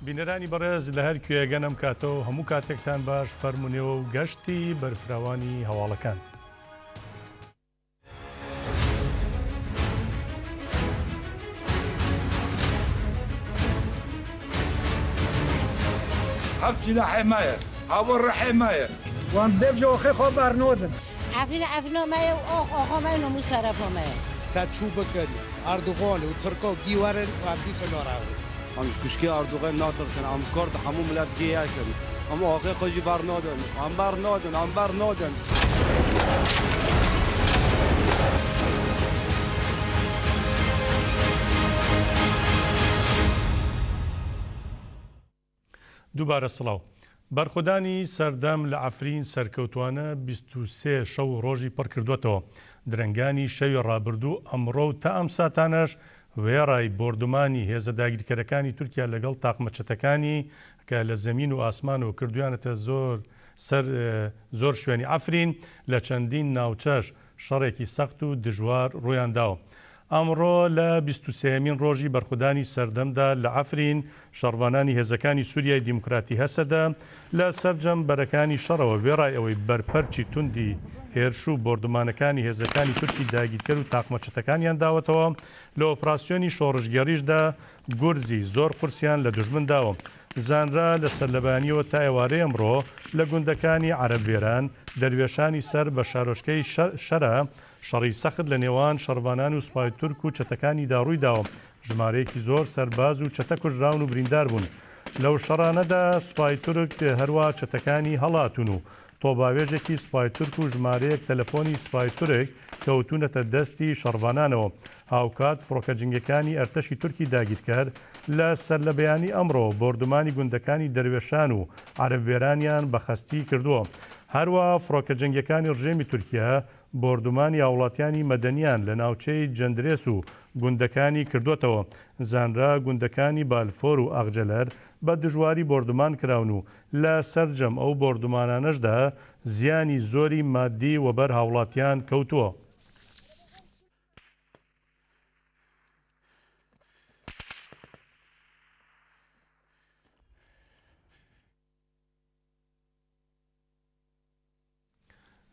بینەرانی بەڕێز لە هەر کوێگەنم کاتەوە هەموو کاتێکتان باش فەرمونێەوە و گەشتی بەرفراوانی هەواڵەکان. أبتنا حماية أبو حماية وان بيفجو خي خبر نودن عفنا مايا وأخو مايا ومسرف مايا ساتشو بكن أردوغان وتركا جيوارن وعبديس النوراوي همش كشكي أردوغان ناطرسن عم كارد حموم ملات جياسن عم آقای قجی بر نادن عم بر نادن دووبارە سڵاو. بەرخۆدانی سەردەم لە ئەفرین سەرکەوتوانە 23 شەو ڕۆژی پڕ کردوێتەوە. درەنگانی شەوی ڕابردوو ئەمڕۆ و تا ئەم ساتانەش وێڕای بۆردومانی هێزە داگیرکەرەکانی تورکیا لەگەڵ تاقمەچەتەکانی کە لە زەمین و ئاسمان و کردویانەتە زۆر شوێنی ئەفرین لە چەندین ناوچەش شەڕێکی سەخت و دژوار ڕوویانداوە. ئەمڕۆ لە 23مین ڕۆژی بەرخودانی سەردەمدا لە ئەفرین شەڕوانانی هێزەکانی سووریای دیموکراتی هەسەدا لە سەرجەم بەرەکانی شەڕەوە وێڕای ئەوەی بەرپەرچی توندی هێرش و بۆردومانەکانی هێزەکانی تورکی داگیرکەر و تاقمەچەتەکانیان داوەتەوە لە ئۆپراسیۆنی شۆڕژگەریشدا گورزی زۆر قورسیان لە دوژمن داوە. زانرا لە سەرلەبانیەوە تا ئێوارەی ئەمڕۆ لە گوندەکانی عەرەبێران دەروێشانی سەر بە شارۆچکەی شەرە شەڕی سەخت لە نێوان شەڕوانان و سوپای تورک و چەتەکانی داڕووی داوە. ژمارەیەکی زۆر سەرباز و چەتە کوژراون و بریندار بوون. لەو شەڕانەدا سوپای تورک هەروە چەتەکانی هەڵاتون و تۆباوێژێکی سوپای تورک و ژمارەیەک تەلەفۆنی سوپای تورک کەوتونەتە دەستی شەڕوانانەوە. هاوکات فڕۆکە جنگەکانی ئەرتەشی تورکی داگیرکەر لە سەر لە بەیانی ئەمڕۆ بۆردومانی گوندەکانی دەروێشان و عەرەبێرانیان بەخەستی کردووە. هەروە فڕۆکە جنگەکانی ڕژێمی تورکیا بۆردومانی هاوڵاتیانی مەدەنیان لە ناوچەی جەندرێس و گوندەکانی کردوێتەوە. زانرا گوندەکانی بالفۆر و ئاغجەلەر بە دژواری بۆردومان کراون و لە سەرجەم ئەو بۆردومانانەشدا زیانی زۆری مادی وەبەر هاوڵاتیان کەوتووە.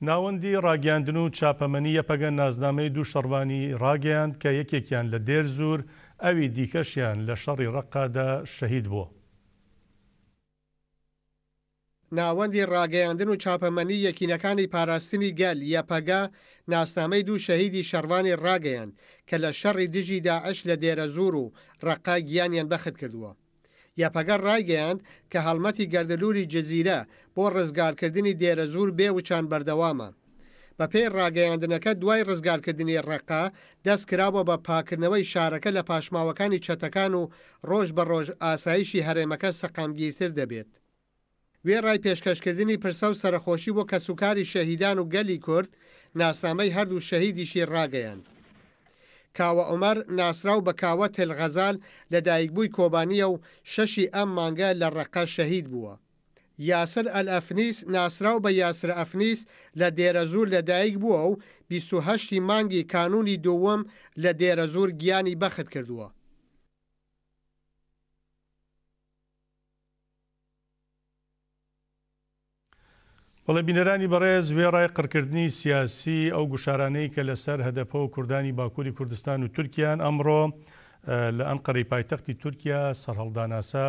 ناوەندی ڕاگەاندن و چاپەمەنی یەپەگە نازنامەی دوو شەڕوانی ڕاگەیاند کە یەکێکیان لە دێر زور ئەوی دیکەشیان لە شەڕی ڕەقادا شەهید بووە. ناوەندی ڕاگەیاندن و چاپەمەنی یەکینەکانی پاراستنی گەل یەپەگە ناسنامەی دوو شەهیدی شەڕوانی ڕاگەیاند کە لە شەڕی دژی داعش لە دێرە زور و ڕەقا گیانیان بەخت کردووە. یاپەگە ڕایگەیاند کە هەڵمەتی گەردەلووری جەزیرە بۆ ڕزگارکردنی دێرە زور بێوچان بەردەوامە. بە پێی ڕاگەیاندنەکە دوای ڕزگارکردنی ڕەقا دەست کراوە بە پاکردنەوەی شارەکە لە پاشماوەکانی چەتەکان و ڕۆژ بە ڕۆژ ئاسایشی هەرێمەکە سەقامگیرتر دەبێت. وێڕای پێشکەشکردنی پرسە و سەرخۆشی بۆ کەسوکاری شەهیدان و گەلی کورد ناسنامەی هەردوو شەهیدیشی ڕاگەیاند. کاوە عومەر ناسراو بە کاوە تێلغەزال لە دایکبووی کۆبانیە و شەشی ئەم مانگە لە ڕەقا شەهید بووە. یاسر ئەلئەفنیس ناسراو بە یاسر ئەفنیس لە دێرە زور لە دایک بووە و 28 مانگی کانونی دووەم لە دێرە زور گیانی بەخت کردووە. بەڵێ بینەرانی بەڕێز وێڕای قڕکردنی سیاسی ئەو گوشارانەی کە لەسەر هەدەپە و کوردانی باکووری کوردستان و تورکیان ئەمڕۆ لە ئەنقەرەی پایتەختی تورکیا سەرهەڵداناسا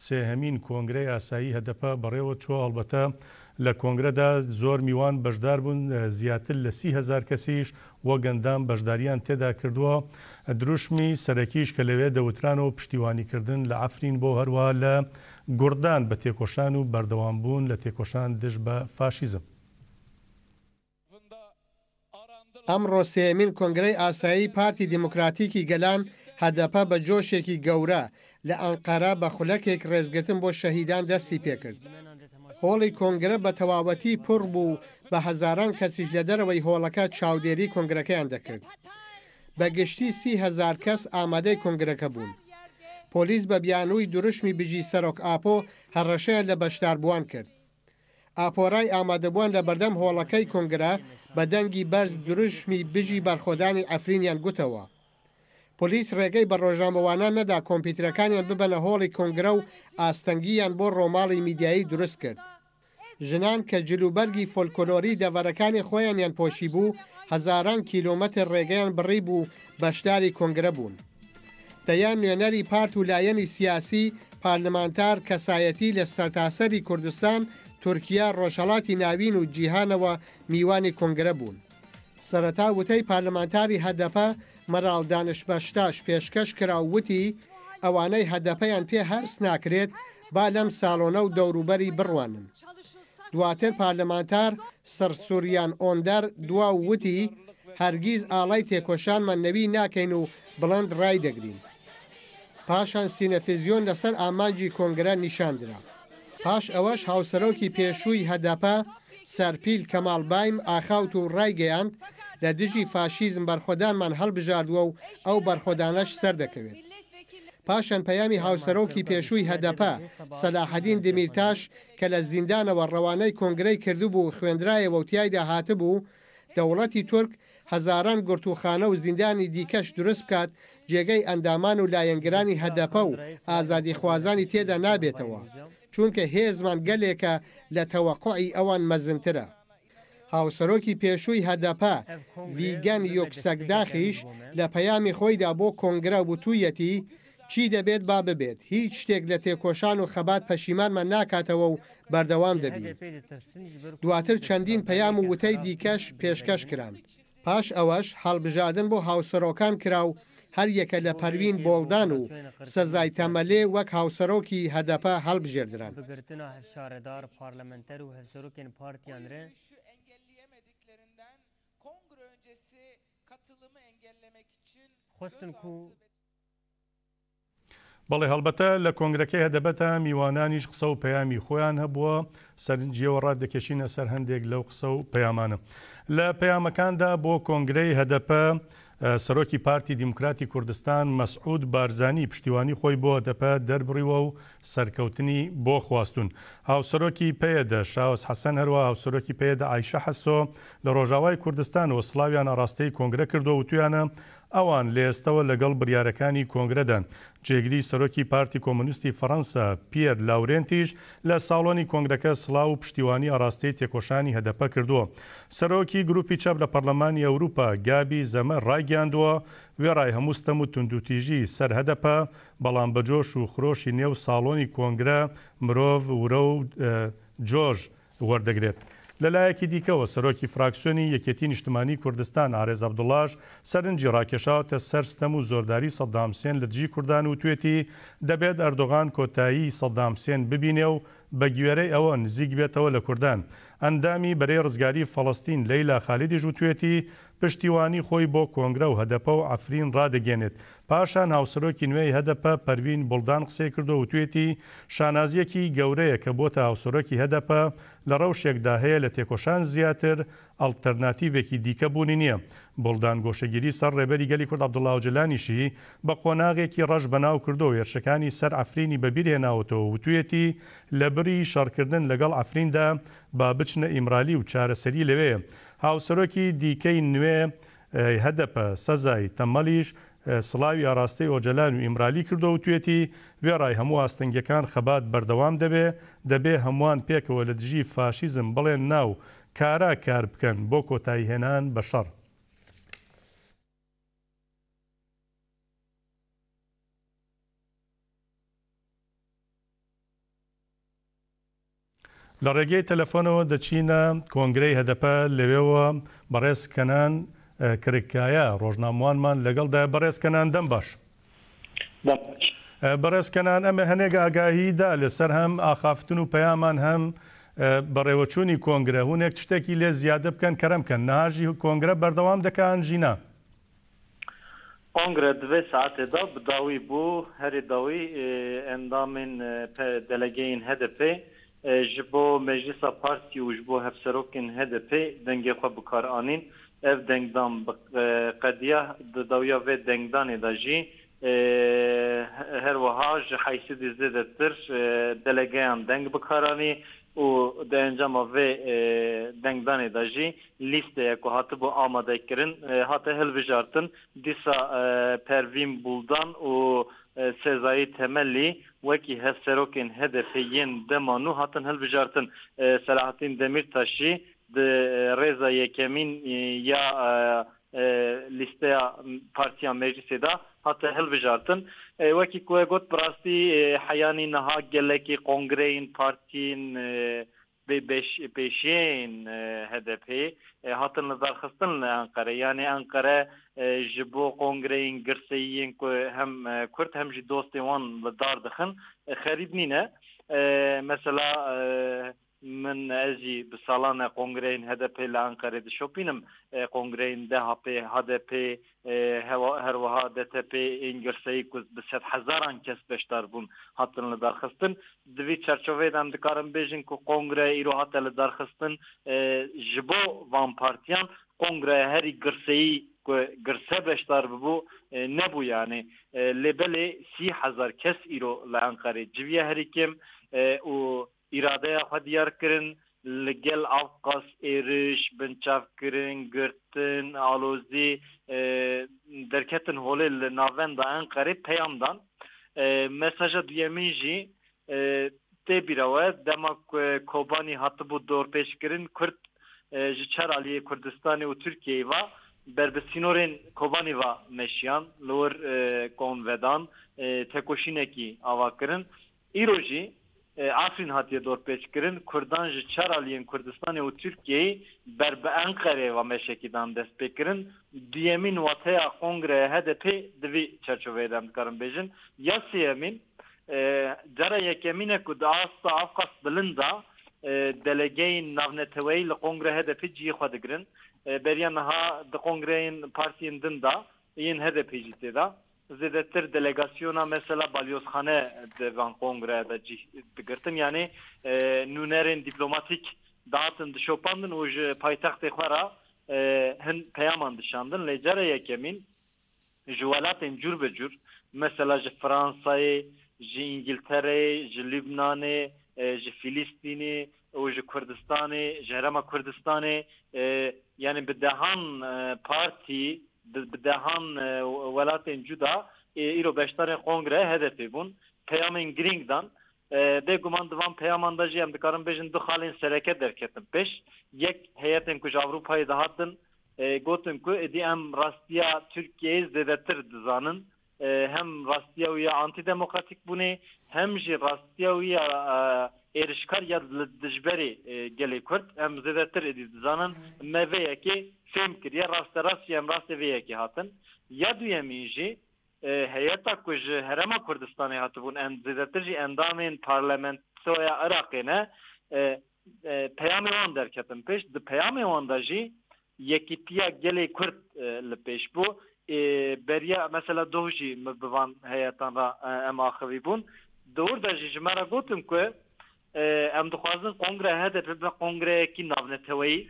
سێهەمین کۆنگرەی ئاسایی هەدەپە بەڕێوە چوە. هەڵبەتە لە کۆنگرەدا زۆر میوان بەشدار بوون، زیاتر لە 30,000 کەسیش وە گەندام بەشداریان تێدا کردووە. دروشمی سەرەکیش کە لەوێ دەوترانەوە پشتیوانیکردن لە ئەفرین بۆ هەروە لە گوردان بە تێکۆشان و بەردەوام بوون لە تێکۆشان دژ بە فاشیزم. ئەمڕۆ سێمین کۆنگرەی ئاسایی پارتی دیموکراتیکی گەلان هەدەپە بە جۆشێکی گەورە لە ئەنقەرە بە خولەکێک ڕێزگرتن بۆ شەهیدان دەستی پێکرد. هۆڵی کۆنگرە بە تەواوەتی پڕ بوو بە هەزاران کەسیش لە دەرەوەی هۆڵەکە چاودێری کۆنگرەکەیان دەکرد. بە گشتی 30,000 کەس ئامادەی کۆنگرەکە بوون. پۆلیس بە بیانووی دروشمی بژی سەرۆک ئاپۆ هەڕەشەیان لە بەشداربووان کرد. ئاپۆرای ئامادەبووان لە بەردەم هۆڵەکەی کۆنگرە بە دەنگی بەرز دروشمی بژی بەرخۆدانی ئەفرینیان گوتەوە. پۆلیس ڕێگەی بە ڕۆژنامەوانان نەدا کۆمپیوتەرەکانیان ببەنە هۆڵی کۆنگرە و ئاستەنگیان بۆ ڕۆماڵی میدیایی دروست کرد. ژنان کە جلوبەرگی فۆلکلۆری دەڤەرەکانی خۆیانیان پۆشی بوو، هەزاران کیلۆمەتر ڕێگەیان بڕی بوو بەشداری کۆنگرە بوون. دەیان نوێنەری پارت و لایەنی سیاسی، پارلەمانتار، کەسایەتی لە سەرتاسەری کوردستان، تورکیا، ڕۆژهەڵاتی ناوین و جیهانەوە میوانی کۆنگرە بوون. سەرەتا وتەی پارلەمانتاری هەدەپە مەراڵ دانشبەشتاش پێشکەش کرا و وتی ئەوانەی هەدەپەیان پێ هەرس ناکرێت با لەم ساڵۆنە و دەوروبەری بڕوانن. دواتر پارلەمانتار سەرسووریان ئۆندەر دوا و وتی هەرگیز ئاڵای تێکۆشانمان نەوی ناکەین و بڵند ڕای دەگرین. پاشان سینەفیزیۆن لەسەر ئامانجی کۆنگرە نیشاندرا. پاش ئەوەش هاوسەرۆکی پێشووی هەدەپە سەرپیل کەماڵبایم ئاخاوت و ڕایگەیاند لە دژی فاشیزم بەرخۆدانمان هەڵبژاردووە و ئەو بەرخۆدانەش سەردەکەوێت. پاشان پەیامی هاوسەرۆکی پێشووی هەدەپە سەلاحەدین دمیرتاش کە لە زیندانەوە ڕەوانەی کۆنگرەی کردوبوو خوێندرایەوە و تیایدا هاتبوو، دەوڵەتی تورک هەزاران گورتوخانە و زیندانی دیکەش دروست بکات جێگەی ئەندامان و لایەنگرانی هەدەپە و ئازادی خوازانی تێدا نابێتەوە، چونکە هێزمان گەلێکە لە تەوەقعی ئەوان مەزنترە. هاوسەرۆکی پێشووی هەدەپە ڤیگەن یۆکسەکداخیش لە پەیامی خۆیدا بۆ کۆنگرە وتوویەتی چی دەبێت با ببێت، هیچ شتێک لە تێکۆشان و خەبات پەشیمانمان ناکاتەوە و بەردەوام دەبێت. دواتر چەندین پەیام و وتەی دیکەش پێشکەش کران. پاش ئەوەش هەڵبژاردن بۆ هاوسەرۆکان کرا و هەر یەکە لە پەروین بۆڵدان و سەزای تەمەلێ وەک هاوسەرۆکی هەدەپە هەڵبژێردران. بەڵێ هەڵبەتە لە کۆنگرەکەی هەدەبەتە میوانانیش قسە و پەیامی خۆیان هەبووە، سەرنجیەوە ڕاددەکێشینە سەر هەندێک لەو قسە و پەیامانە. لە پەیامەکاندا بۆ کۆنگرەی هەدەپە سەرۆکی پارتی دیموکراتی کوردستان مەسعود بارزانی پشتیوانی خۆی بۆ هەدەپە دەربڕیوە و سەرکەوتنی بۆ خواستون. هاوسەرۆکی پێدە شاوس حەسەن هەروە هاوسەرۆکی پێدە ئایشە حەسۆ لە ڕۆژاوای کوردستان و سڵاویان ئاڕاستەی کۆنگرە کردو و تویانە ئەوان لە ئێستەوە لەگەڵ بڕیارەکانی کۆنگرەدان. جێگری سەرۆکی پارتی کۆمونیستی فەڕەنسا پیر لاورێنتیش لە ساڵۆنی کۆنگرەکە سڵاو و پشتیوانی ئاڕاستەی تێکۆشانی هەدەپە کردووە. سەرۆکی گروپی چەپ لە پەرلەمانی ئەوروپا گابی زەمە ڕایگەاندووە وێڕای هەمووستەم و توندوتیژی سەر هەدەپە، بەڵام بەجۆش و خرۆشی نێو ساڵۆنی کۆنگرە مرۆڤ ورە و جۆژ وەردەگرێت. لەلایەکی دیکەوە سەرۆکی فراکسیۆنی یەکێتی نیشتمانی کوردستان ئارێز عەبدوڵڵاش سەرنجی ڕاکێشاوەتە سەر ستەم و زۆرداری سەدام حوسێن لە دژی کوردان و توێتی دەبێت ئەردۆغان کۆتایی سەدام حوسێن ببینێ و بە گوێرەی ئەوە نزیک بێتەوە لە کوردان. ئەندامی بەرەی ڕزگاری فەڵەستین لەیلا خالیدیش و توێتی پشتیوانی خۆی بۆ کۆنگرە و هەدەپە و عەفرین ڕادەگەێنێت. پاشان هاوسەرۆکی نوێی هەدەپە پەروین بڵدان قسەی کردو و توێتی شانازیەکی گەورەیە کە بۆتە هاوسەرۆکی هەدەپە لە ڕەوشێکدا هەیە لە تێکۆشان زیاتر ئەڵتەرناتیڤێکی دیکە بوونی نییە. بڵدان گۆشەگیری سەر ڕێبەری گەلی کورد عەبدوڵڵا ئۆجلانیشی بە قۆناغێکی ڕەش بەناو کردو و هێرشەکانی سەر عەفرینی بەبیر هێناوەتەوە و توێتی لە بری شەڕکردن لەگەڵ عەفریندا با بچنە ئیمرالی و چارەسەری لەوەیە. هاوسەرۆکی دیکەی نوێ هەدەپە سەزای تەمەلیش سڵاوی ئاراستەی ئۆجەلان و ئیمرالی کردو و توێتی وێڕای هەموو ئاستەنگیەکان خەبات بەردەوام دەبێ هەمووان پێکەوە لە دژی فاشیزم بڵێن ناو کارا کار بکەن بۆ کۆتایی هێنان بە شەڕ. لە ڕێگەی تەلەفۆنەوە دەچینە کۆنگرەی هەدەپە لەوێەوە بەڕێزکەنان کرکایە ڕۆژنامەوانمان لەگەڵدا. بەڕێزکەنان دەم باش. بەڕێزکەنان ئەمە هەنێک ئاگاهیدا لەسەر هەم ئاخافتن و پەیامان هەم بەڕێوەچوونی کۆنگرە هوونێک شتێکی لێ زیادە بکەن کەرەم بکەن ناژی کۆنگرە بەردەوام دەکەن ژینا. کۆنگرە دوێ ساعتێدا بداوی بوو هەری داوی ئەندامین دەلەگەین هەدەپێ ji bo meclisa partî û ji bo hevserokên HDP dengê xwe bikaranîn ev dengdan qediya di dawiya vê dengdanê de jî her wiha ji heysîdî zêdetir delegeyan deng bikaranî و د انجام و دنگدان داجی لیست کو هاتبو آماده کرن هات هلوجارتن دیسا پروین بولدان و سزایی تملی وکی هفسروکن هدفین دمانو هاتن هلوجارتن سلاحتین دمیرتاشی د رضا یکمین یا لیسته پارتیا مجلسی دا حتی هلوجارتن وکی کوه گوت براستی حیانی نها گلکی کنگرین پارتین پیشین HDP هاتن نظر خستن انقره یعنی انقره جبو کنگرین گرسیین که هم کرد هم جی دوستی وان لدار دخن خرید نینه مثلا من ازی بسالانه کنگرین HDP لانقره دشوپینم کنگرین HDP هر وها DTP انگرسی کز بسیار هزاران کس بشتر بون هاتن لدرخستن دوی چرچوه دم دکارم بیجن که کنگره ایرو هات لدرخستن جبو وان پارتیان کنگره هری گرسی که گرسه بشتر ببو نبو یعنی لبله 30,000 کس ایرو لانقره جویه هری کم و اراده خود دیار کرن لگل اوقاس ایرش بنچاف کرن گرتن آلوزی درکتن هولی لناوین دا انقره پیامدان مساج دیمین جی تی بیروه دما کوبانی هاتبو دور پیش کرن کرد جچار علیه کردستانی و ترکیه و بربسینورین کوبانی و مشیان لور کنودان تکوشینه کی آوا کرن ایروجی Afrin hatiye dor peç kirin Kurdan ji çaraliyen Kurdistanê û Tirkiyeyê ber bi Enqereyê ve meşekîdan dest pê kirin duyemîn wateya Kongreya HDP divî çerçeveyê de em dikarin bêjin ya sêyemîn cara yekemîne ku di asta Afqas bilinda delegeyên navneteweyî li Kongreya HDP ciyê xwe digirin beriya niha di Kongreyên partiyên din da yên HDP jî tê da زیادتر دلگاسیونا مثلا بالیوزخانه دیوان کنگره دا بگرتن یعنی نونرین دیپلماتیک داتن دشوپاندن و پایتخت خورا هن پیامان دشاندن لجره یکمین جوالاتین جور به جور مثلا ج فرانسای ج انگلتره ج لبنانه ج فلسطینی و ج کردستانی ج هرما کردستانی یعنی بدهان پارتی بدهان ولاتین جدا ایرو بیشتر کنگره HDP بون پیامین گرینگدان به گمان دوام پیامانداجی هم دکارم بیشن دو خالین سرکت درکتن پیش یک هیئتن کج Avrupa'yı dağıttın گوتن کو ادی ام راستیا ترکیه زدتر دزانن hem rastiyawiya antidemokratik bune hem jî rastiyawiya êrişkar ya dijberê gelê Kurd em zêdetir êdî dizanin me vê yekê fêm kiriye rasterast em rastê vê yekê hatin ya duyemîn jî heyeta ku ji Herêma Kurdistanê hatibûn em zêdetir jî endamên parlamentoya Iraqê ne peyamê wan derketin pêş di peyamê wan da jî yekîtiya gelê Kurd li pêş bû beriya mesela dohjî me bivan heyetan ra em axivî bûn dor da jî ji me re gotim ku em dixwazin kongre HDP bibe kongreyekî navneteweyî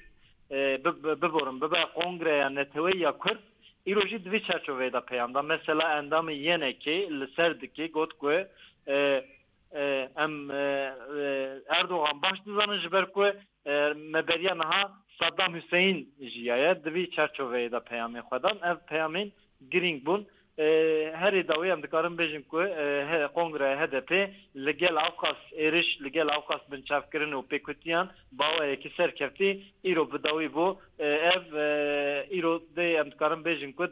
biborin bibe kongreya neteweyî ya Kurd îro jî divê çerçeveyê de peyam da mesela endamê yenekê li ser dikê got ku em Erdoğan baş dizanin ji ber ku me beriya niha Saddam Hüseyin jiyaye divî çerçeveyê de peyamê xwe dan ev peyamên girîng bûn herê dawî em dikarin bêjin ku kongre HDP li gel Awqas êriş li gel Awqas binçavkirin û pêkutiyan bawayekî serkeftî îro bi dawî bû ev îro dê em dikarin bêjin ku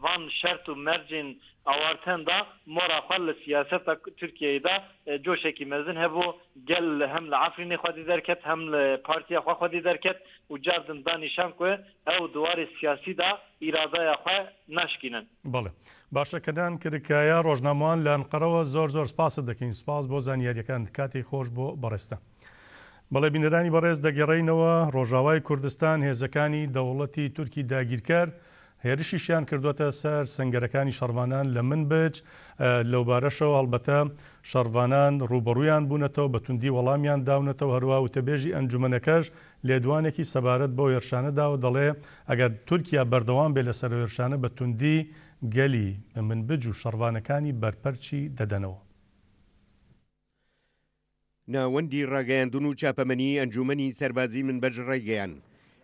van şert û mercên awarten da mora xwe li siyaseta Tirkiyeyê de coşekî mezin hebû gel hem li Afrînê xwe dî derket hem li partiya xwe xwe dî derket û cardin da nîşan ku ew diwarê siyasî da îradeya xwe naşkînin. بەڵێ باشەکەدان کردکایە ڕۆژنامەوان لە ئەنقەرەوە زۆر سپاس دەکەین سپاس بۆ زانیاریەکان کاتی خۆش بۆ بەڕێستە بەڵێ بینەرانی بەڕێز دەگەڕێینەوە ڕۆژاوای کوردستان هێزەکانی دەوڵەتی تورکی داگیرکار هێرشیشیان کردوتە سەر سنگەرەکانی شەڕوانان لە منبج لەوبارەشەوە هەڵبەتە شەڕوانان ڕوبەڕوویان بوونەتەوە بە توندی وەڵامیان داونەتەوە هەروە وتەبێژی ئەنجومەنەکەش لێدوانێکی سەبارەت بۆ هێرشانەدا و دەڵێ ئەگەر تورکیا بەردەوام بێ لەسەر هێرشانە بە توندی گەلی منبج و شەڕوانەکانی بەرپەرچی دەدەنەوە. ناوەندی ڕاگەیاندون و چاپەمەنی ئەنجومەنی سەربازی منبەج ڕێگەیان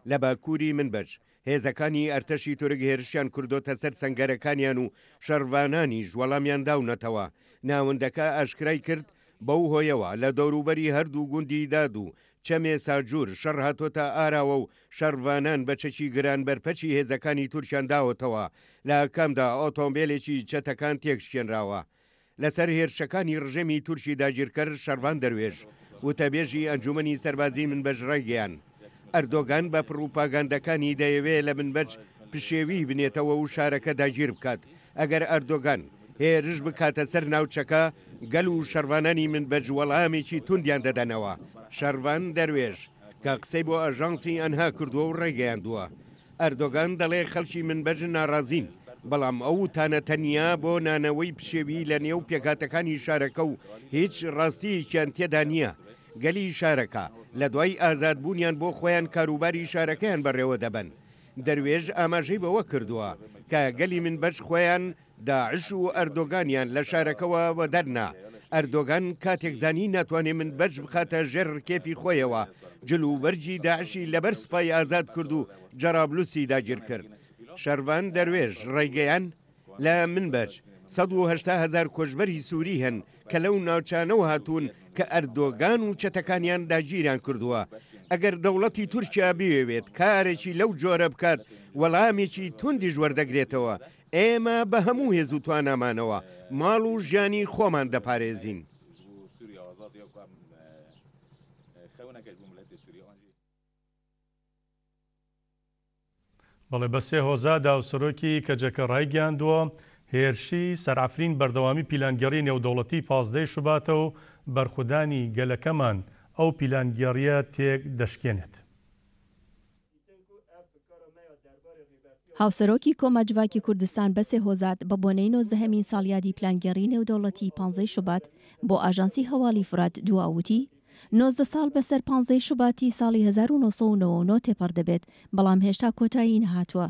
لە باکووری منبەج هێزەکانی ئەرتەشی تورک هێرشیان کردۆتە سەر سەنگەرەکانیان و شەڕوانانیش وەڵامیان داونەتەوە. ناوەندەکە ئاشکرای کرد بەو هۆیەوە لە دەوروبەری هەردوو گوندی داد و چەمێ ساجور شەڕ هاتۆتە ئاراوە و شەڕوانان بە چەکی گران بەرپەچی هێزەکانی تورکیان داوەتەوە لە کامدا ئۆتۆمبیلێکی چەتەکان تێکشکێنراوە. لەسەر هێرشەکانی ڕژێمی تورکی داگیرکرد شەروان دەروێژ وتەبێژی ئەنجومەنی سەربازی منبەج ڕێگەیان ئەردۆگان بە پڕوپاگاندەکانی دەیەوێت لە منبەج پشێوی بنێتەوە و شارەکە داگیر بکات. ئەگەر ئەردۆگان هێرش بکاتە سەر ناوچەکە گەل و شەروانانی منبەج وەڵامێکی توندیان دەدەنەوە. شەروان دەروێژ کە قسەی بۆ ئەژانسی ئەنها کردووە و ڕێگەیاندووە. ئەردۆگان دەڵێ خەڵکی منبەج ناڕازین، بەڵام ئەو تانە تەنیا بۆ نانەوەی پشێوی لە نێو پێکاتەکانی شارەکە و هیچ ڕاستیەکیان تێدا نییە. گەلی شارەکە لە دوای ئازادبوونیان بۆ خۆیان کاروباری شارەکەیان بەڕێوە دەبن. دەروێژ ئاماژەی بەوە کردووە کە گەلی منبەج خۆیان داعش و ئەردۆگانیان لە شارەکەەوە بە دەرنا. ئەردۆگان کاتێکزانی ناتوانێت منبەج بخاتە ژێر ڕکێفی خۆیەوە جلوبەرجی داعشی لەبەر سوپای ئازاد کرد و جەرابلوسی داگیر کرد. شەروان دەروێژ ڕێگەیان لە منبەج 180,000 کۆژبەری سووری هەن کە لەو ناوچانەوە هاتوون کە ئەردۆگان و چەتەکانیان داگیریان کردووە. ئەگەر دەوڵەتی تورکیا بوێت کارێکی لەو جۆرە بکات وەڵامێکی توندیش وەردەگرێتەوە. ئێمە بە هەموو هێز و توانامانەوە ماڵ و ژیانی خۆمان دەپارێزین. بەڵێ بە سێ هۆزا داوسەرۆکی کەجەکە ڕایگەیاندووە هێرشی سەرعەفرین بەردەوامی پیلانگەڕی نێودەوڵەتی 15 شوباتە و بەرخودانی گەلەکەمان ئەو پیلانگەڕیە تێک دەشکێنێت. هاوسەرۆکی کۆمەجڤاکی کوردستان بەسێ هۆزات بە بۆنەی 19 ساڵیادی پلانگەڕی نێودەوڵەتی 15 شوبات بۆ ئاژانسی هەواڵی فرات دواوتی 19 ساڵ بەسەر 15 شوباتی ساڵی 1999 تێپەڕ دەبێت، بەڵام هێشتا کۆتایی نەهاتووە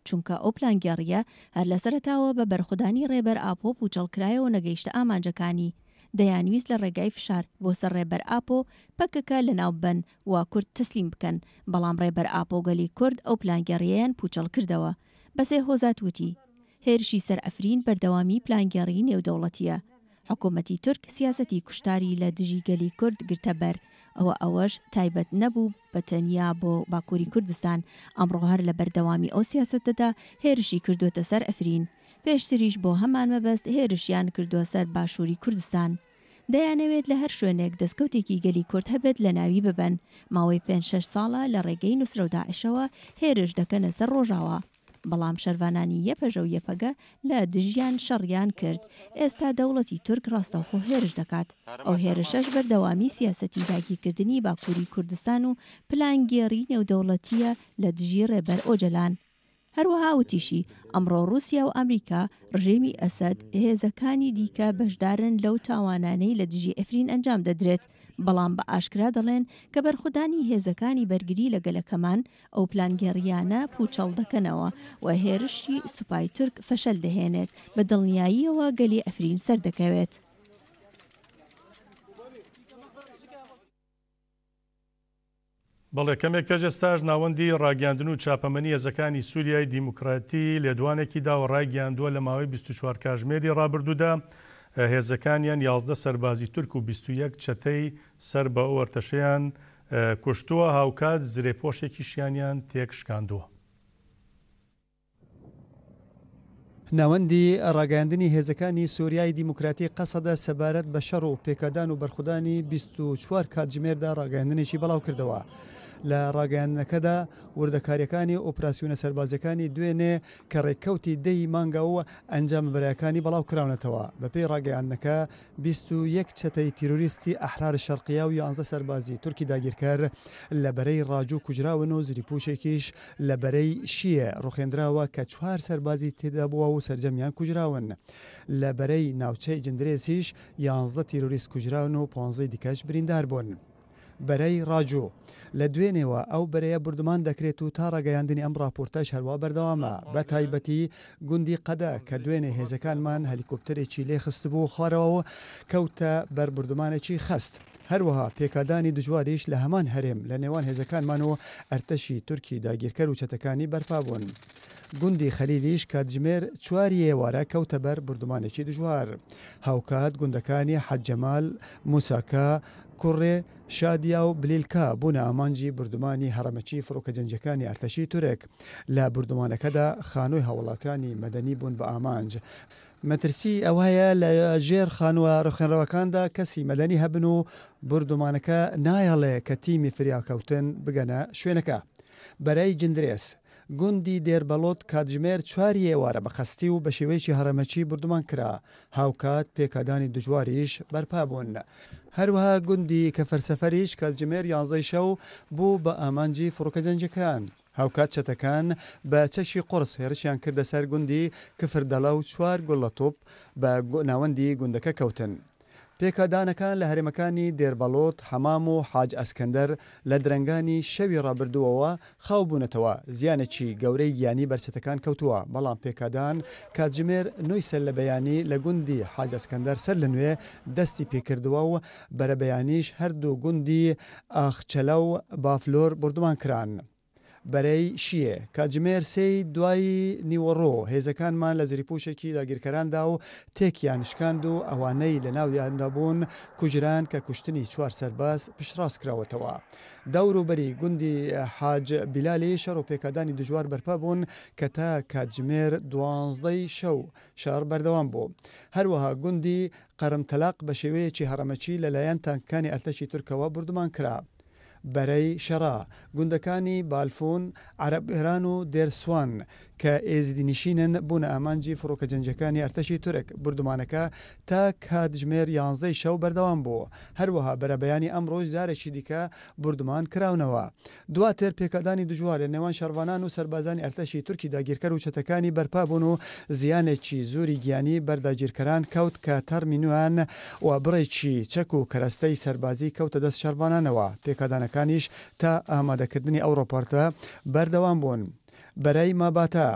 چونکە ئەو پلانگەڕیە هەر لە سەرەتاوە بە بەرخودانی ڕێبەر ئاپۆ و چەڵکرایەوە نەگەیشتە ئامانجەکانی. دەیانویست لە ڕێگای فشار بۆ سەر ڕێبەر ئاپۆ پەکەکە لە ناوبەن وا کورد تەسلیم بکەن، بەڵام ڕێبەر ئاپۆگەلی کورد ئەو پلانگەڕیەیان پوچەڵ کردەوە. بەسێ هۆزات وتی هێرشی سەر ئەفرین بەردەوامی پلانگەڕی نێودەوڵەتیە. حکوومەتی تورک سیاسەتی کوشتاری لە دژی گەلی کورد گرتە بەر، ئەوەش تایبەت نەبوو بە تەنیا بۆ باکووری کوردستان. ئەمڕۆ هەر لە بەردەوامی ئەو سیاسەتەدا هێرشی کردوتە سەر ئەفرین. پێشتریش بۆ هەمان مەبەست هێرشیان کردووە سەر باشووری کوردستان. دەیانەوێت لە هەر شوێنێک دەستکەوتێکی گەلی کورد هەبێت لە ناوی ببەن. ماوەی 5-6 ساڵە لە ڕێگەی نووسرە و داعشەوە هێرش دەکەنە سەر ڕۆژاوە، بەڵام شەروانانی یەپەژە و یەپەگە لە دژیان شەڕیان کرد. ئێستا دەوڵەتی تورک ڕاستەوخۆ هێرش دەکات. ئەو هێرشەش بەردەوامی سیاسەتی داگیرکردنی باکووری کوردستان و پلانگێڕی نێودەوڵەتیە لە دژی ڕێبەر ئۆجەلان. هەروەها وتیشی ئەمڕۆ رووسیا و ئەمریکا ڕژێمی ئەسەد هێزەکانی دیکە بەشدارن لەو تاوانانەی لە دژی ئەفرین ئەنجام دەدرێت، بەڵام بە ئاشکرا دەڵێن کە بەرخودانی هێزەکانی بەرگری لە گەلەکەمان ئەو پلانگەڕیانە پوچەڵ دەکەنەوە و هێرشی سوپای تورک فەشەل دەهێنێت، بە دڵنیاییەوە گەلی ئەفرین سەر دەکەوێت. بەڵێ کەمێک پێش ئێستاش ناوەندی ڕاگەاندن و چاپەمەنی هێزەکانی سووریای دیموکراتی لێدوانێکی دا و ڕایگەاندووە لە ماوەی 24 کاتژمێری ڕابردوودا هێزەکانیان 11 سەربازی تورک و 21 چەتەی سەر بە ئەوەرتەشەیان کوشتووە، هاوکات زرێپۆشێکی شیانیان تێک شکاندووە. ناوەندی ڕاگەاندنی هێزەکانی سووریای دیموکراتی قەسەدە سەبارەت بە شەڕ و پێکەدان و بەرخودانی 24 کاتژمێردا ڕاگەاندنێکی بەڵاو کردەوە. لە ڕاگەاندنەکەدا وردەکاریەکانی ئۆپراسیۆنە سەربازەکانی دوێنێ کە ڕێککەوتی دەی مانگەوە ئەنجام بەرەکانی بەڵاو کراونەتەوە. بەپێی ڕاگەاندنەکە 21 چەتەی تیرۆریستی ئەحرار شەرقیا و 11 سەربازی تورکی داگیرکار لە بەرەی ڕاجوو کوژراون و زریپوشێکیش لە بەرەی شیە ڕوخێندراوە کە 4 سەربازی تێدا بووە و سەرجەمیان کوژراون. لە بەرەی ناوچەی جندرێسیش 11 تیرۆریست کوژراون و 15 دیکەش بریندار بوون. بەرەی ڕاجۆ لە دوێنێەوە ئەو بەرەیە بردومان دەکرێت و تا ڕگەیاندنی ئەم راپۆرتەش هەروە بەردەوامە بە تایبەتی گوندی قەدە کە دوێنێ هێزەکانمان هەلیکۆپتەرێکی لێ خستبوو خوارەوە کەوتە بەر بردومانێکی خست. هەروەها پێکادانی دژواریش لە هەمان هەرێم لە نێوان هێزەکانمان و ئەرتەشی تورکی داگیرکەر و چەتەکانی بەرپا بوون. گوندی خەلیلیش کاتژمێر 4 ئێوارە کەوتە بەر بردومانێکی دژوار. هاوکات گوندەکانی حەجەمال، موساکە، کوڕێ، شادیا و بلیلکا بوونە ئامانجی بردومانی هەرەمەچی فڕۆکەجەنجەکانی ئەرتەشی تورک لە بردومانەکەدا خانووی هاوڵاتیانی مەدەنی بوون بە ئامانج. مەترسی ئەو هەیە لە ژێر خانووە ڕخێنەوەکاندا کەسی مەدەنی هەبن و بردومانەکە نایەڵێ کە تیمی فریاکەوتن بگەنە شوێنەکە. بەرەی جندرێس گوندی دێربەڵۆت کاتژمێر 4 ئێوارە بە خەستی و بە شێوەیەکی هەرەمەچی بردومان کرا. هاوکات پێکادانی دژواریش بەرپا بوون. هەروەها گوندی کە فەرسەفەریش کاتژمێر 11 شەو بوو بە ئامانجی فڕۆکەجەنجەکان. هاوکات چەتەکان بە چەشی قرس هێرشیان کردە سەر گوندی کفردەڵە و 4 گوڵ لە تۆپ بە ناوەندی گوندەکە کەوتن. پێکادانەکان لە هەرێمەکانی دێربەڵۆت، حەمام و حاج ئەسکەندەر لە درەنگانی شەوی ڕابردووەوە خاو بوونەتەوە زیانێکی گەورەی گیانی بەرچەتەکان کەوتووە، بەڵام پێکادان کاتژمێر 9 سەر لە بەیانی لە گوندی حاج ئەسکەندەر سەر لە نوێ دەستی پێکردووە و بەرە بەیانیش هەردوو گوندی ئاخچەلە و بافلۆر بردومان کران. بەرەی شیە کاتژمێر 3 دوای نیوەڕۆ هێزەکانمان لە زریپوشێکی داگیرکەراندا و تێکیان شکاند و ئەوانەی لە ناویاندا بوون کوژران کە کوشتنی 4 سەرباز پشتڕاست کراوەتەوە. دەوروبەری گوندی حاج بیلالی شەڕ و پێکادانی دژوار بەرپا بوون کە تا کاتژمێر 12 شەو شار بەردەوام بوو. هەروەها گوندی قەرمتەلاق بە شێوەیەکی هەرەمەچی لەلایەن تانکانی ئەرتەشی تورکەوە بردومان کرا. بەرەی شەڕا گوندەکانی بالفۆن، عەرەبێران و دێرسوان کە ئێزدینشینن بوونە ئامانجی فڕۆکەجەنجەکانی ئەرتەشی تورک. بردومانەکە تا کاتژمێر 11 شەو بەردەوام بوو. هەروەها بەرەبەیانی ئەمڕۆژ جارێکی دیکە بردومان کراونەوە. دواتر پێکادانی دژوار لە نێوان شەڕوانان و سەربازانی ئەرتەشی تورکی داگیرکەر و چەتەکانی بەرپا بوون و زیانێکی زۆری گیانی بەرداگیرکەران کەوت کە تەرمینوان و بڕێکی چەک و کەرەستەی سەربازی کەوتە دەست شەڕوانانەوە. پێکادانەکانیش تا ئامادەکردنی ئەو ڕۆپۆرتە بەردەوام بوون. بەرەی ماباتە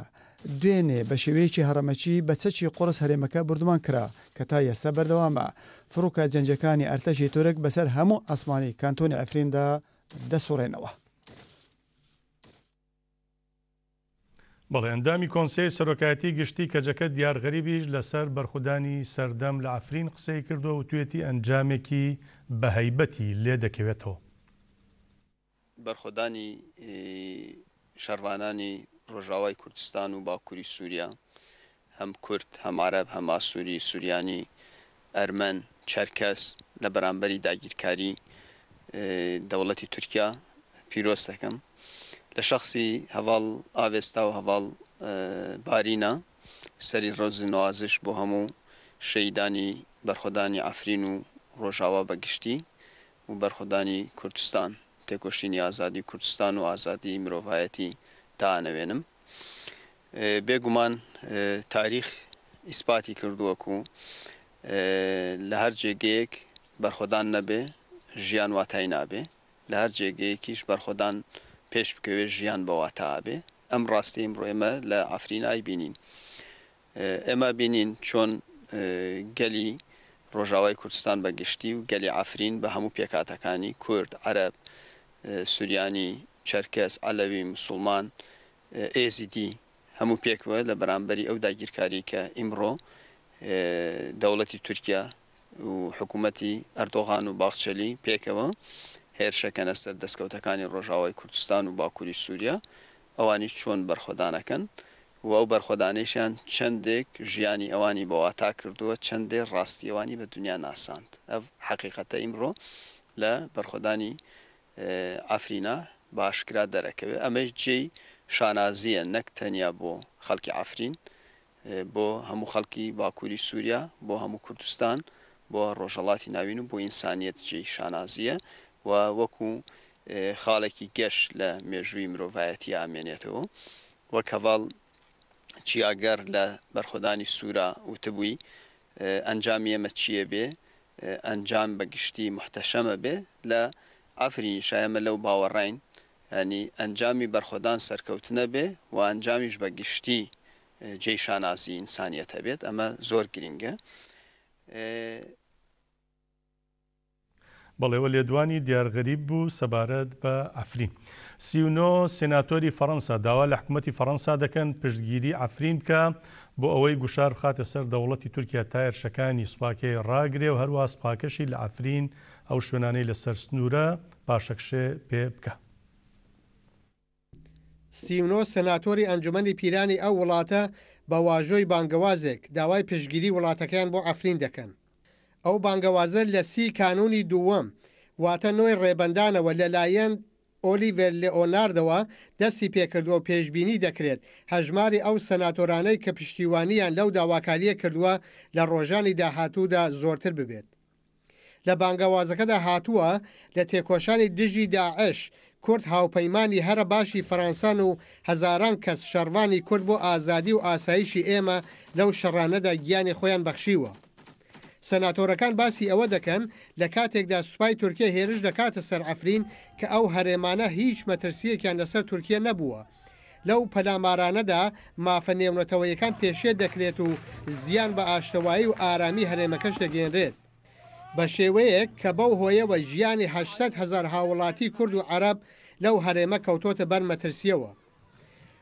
دوێنێ بە شێوەیەکی هەرەمەچی بە چەکی قۆرس هەرێمەکە بردومان کرا کە تا ئێستا بەردەوامە. فڕوکە جەنجەکانی ئەرتەشی تورک بەسەر هەموو ئاسمانی کانتۆنی ئەفریندا دەسوڕێنەوە. بەڵێ ئەندامی کۆنسەی سەرۆکایەتی گشتی کەجەکە دیارغەریبیش لەسەر بەرخودانی سەردەم لە ئەفرین قسەی کردووە و توێتی ئەنجامێکی بەهەیبەتی لێ دەکەوێتەوە. بەرخۆدانی شەڕوانانی ڕۆژاوای کوردستان و باکووری سووریا هەم کورد هەم عەرەب هەم ئاسووری سووریانی ئەرمەن چەرکەس لە بەرامبەری داگیرکاری دەوڵەتی تورکیا پیرۆز دەکەم لە شەخصی هەواڵ ئاوێستا و هەواڵ بارینە سەری ڕۆژی نوازش بۆ هەموو شەیدانی بەرخۆدانی ئەفرین و ڕۆژاوا بەگشتی و بەرخۆدانی کوردستان تێکۆشتنی ئازادی کوردستان و ئازادی مرۆڤایەتی دانەوێنم. بێگومان تاریخ ئیسپاتی کردووەک و لە هەر جێگەیەک بەرخۆدان نەبێ ژیان واتای نابێ، لە هەر جێگەیەکیش بەرخۆدان پێش بکەوێ ژیان بەواتە ئابێ. ئەم ڕاستی ئەمڕۆ ئێمە لە ئەفرینای بینین. ئێمە بینین چۆن گەلی ڕۆژاوای کوردستان بەگشتی و گەلی ئەفرین بە هەموو پێکاتەکانی کورد، عەرەب، سووریانی، چەرکەس، عەلەوی، موسڵمان، ئێزیدی هەموو پێکوە لە بەرامبەری ئەو داگیرکاری کە ئیمڕۆ دەوڵەتی تورکیا و حکوومەتی ئەردۆغان و باخچەلی پێکەوە هێرشەکەنە سەر دەستکەوتەکانی ڕۆژاوای کوردستان و باکووری سووریا ئەوانیش چۆن بەرخۆدانەکەن و ئەو بەرخۆدانێشیان چەندێک ژیانی ئەوانی بەواتا کردووە، چەندێک ڕاستیەوانی بە دنیا ناساند. ئەو حەقیقەتە ئیمڕۆ لە بەرخۆدانی ئەفرینا باشکرا دەرەکەوێت. ئەمەش جێی شانازیە نەک تەنیا بۆ خەڵکی ئەفرین، بۆ هەموو خەڵکی باکووری سووریا، بۆ هەموو کوردستان، بۆ ڕۆژهەڵاتی ناوین و بۆ ئینسانیەت جێی شانازیە و وەکو خاڵێکی گەشت لە مێژووی مرۆڤایەتی ئامێنێتەوە. وەک هەواڵ چیاگەر لە بەرخۆدانی سوورا وتبووی ئەنجامی ئێمە چییە بێ؟ ئەنجام بەگشتی محتەشەمە بێ لە ئافرینی شایەمە لەو باوەڕین ینی ئەنجامی بەرخۆدان سەرکەوتنە بێ و ئەنجامیش بە گشتی جێی شانازی ئینسانیەتە بێت ئەمە زۆر گرنگە. بەڵێوە لێدوانی دیارغەریب بوو سەبارەت بە ئەفرین. 39 سێناتۆری فەڕەنسا داوا لە حکوومەتی فەڕەنسا دەکەن پشتگیری ئەفرین بکە بۆ ئەوەی گوشار بخاتە سەر دەوڵەتی تورکیا تا هێرشەکانی سوپاکەی ڕاگرێ و هەروە سوپاکەشی لە ئەفرین ئەو شوێنانەی لەسەر سنوورە پاشەکشێ پێ بکە. 39 سەناتۆری ئەنجومەنی پیرانی ئەو وڵاتە بە واژۆی بانگەوازێک داوای پشتگیری وڵاتەکەیان بۆ ئەفرین دەکەن. ئەو بانگەوازە لە 30 کانونی دووەم واتە نوۆی ڕێبەندانەوە لەلایەن ئۆلیڤێر لێئۆناردەوە دەستی پێکردووە و پێشبینی دەکرێت هەژماری ئەو سەناتۆرانەی کە پشتیوانیان لەو داواکاریە کردووە لە ڕۆژانی داهاتوودا زۆرتر ببێت. لە بانگەوازەکەدا هاتووە لە تێکۆشانی دژی داعش کورد هاوپەیمانی هەرە باشی فەڕەنسان و هەزاران کەس شەڕوانی کورد بۆ ئازادی و ئاسایشی ئێمە لەو شەڕانەدا گیانی خۆیان بەخشیوە. سەناتۆرەکان باسی ئەوە دەکەن لە کاتێکدا سوپای تورکیا هێرش دەکاتە سەر ئەفرین کە ئەو هەرێمانە هیچ مەترسیەکیان لەسەر تورکیا نەبووە. لەو پەلامارانەدا مافە نێونەتەوەیەکان پێشێ دەکرێت و زیان بە ئاشتەوایی و ئارامی هەرێمەکەش دەگەێنرێت. بە شێوەیەک کە بەو هۆیەوە ژیانی 800,000 هاوڵاتی کورد و عەرەب لەو هەرێمە کەوتۆتە بەر مەترسیەوە.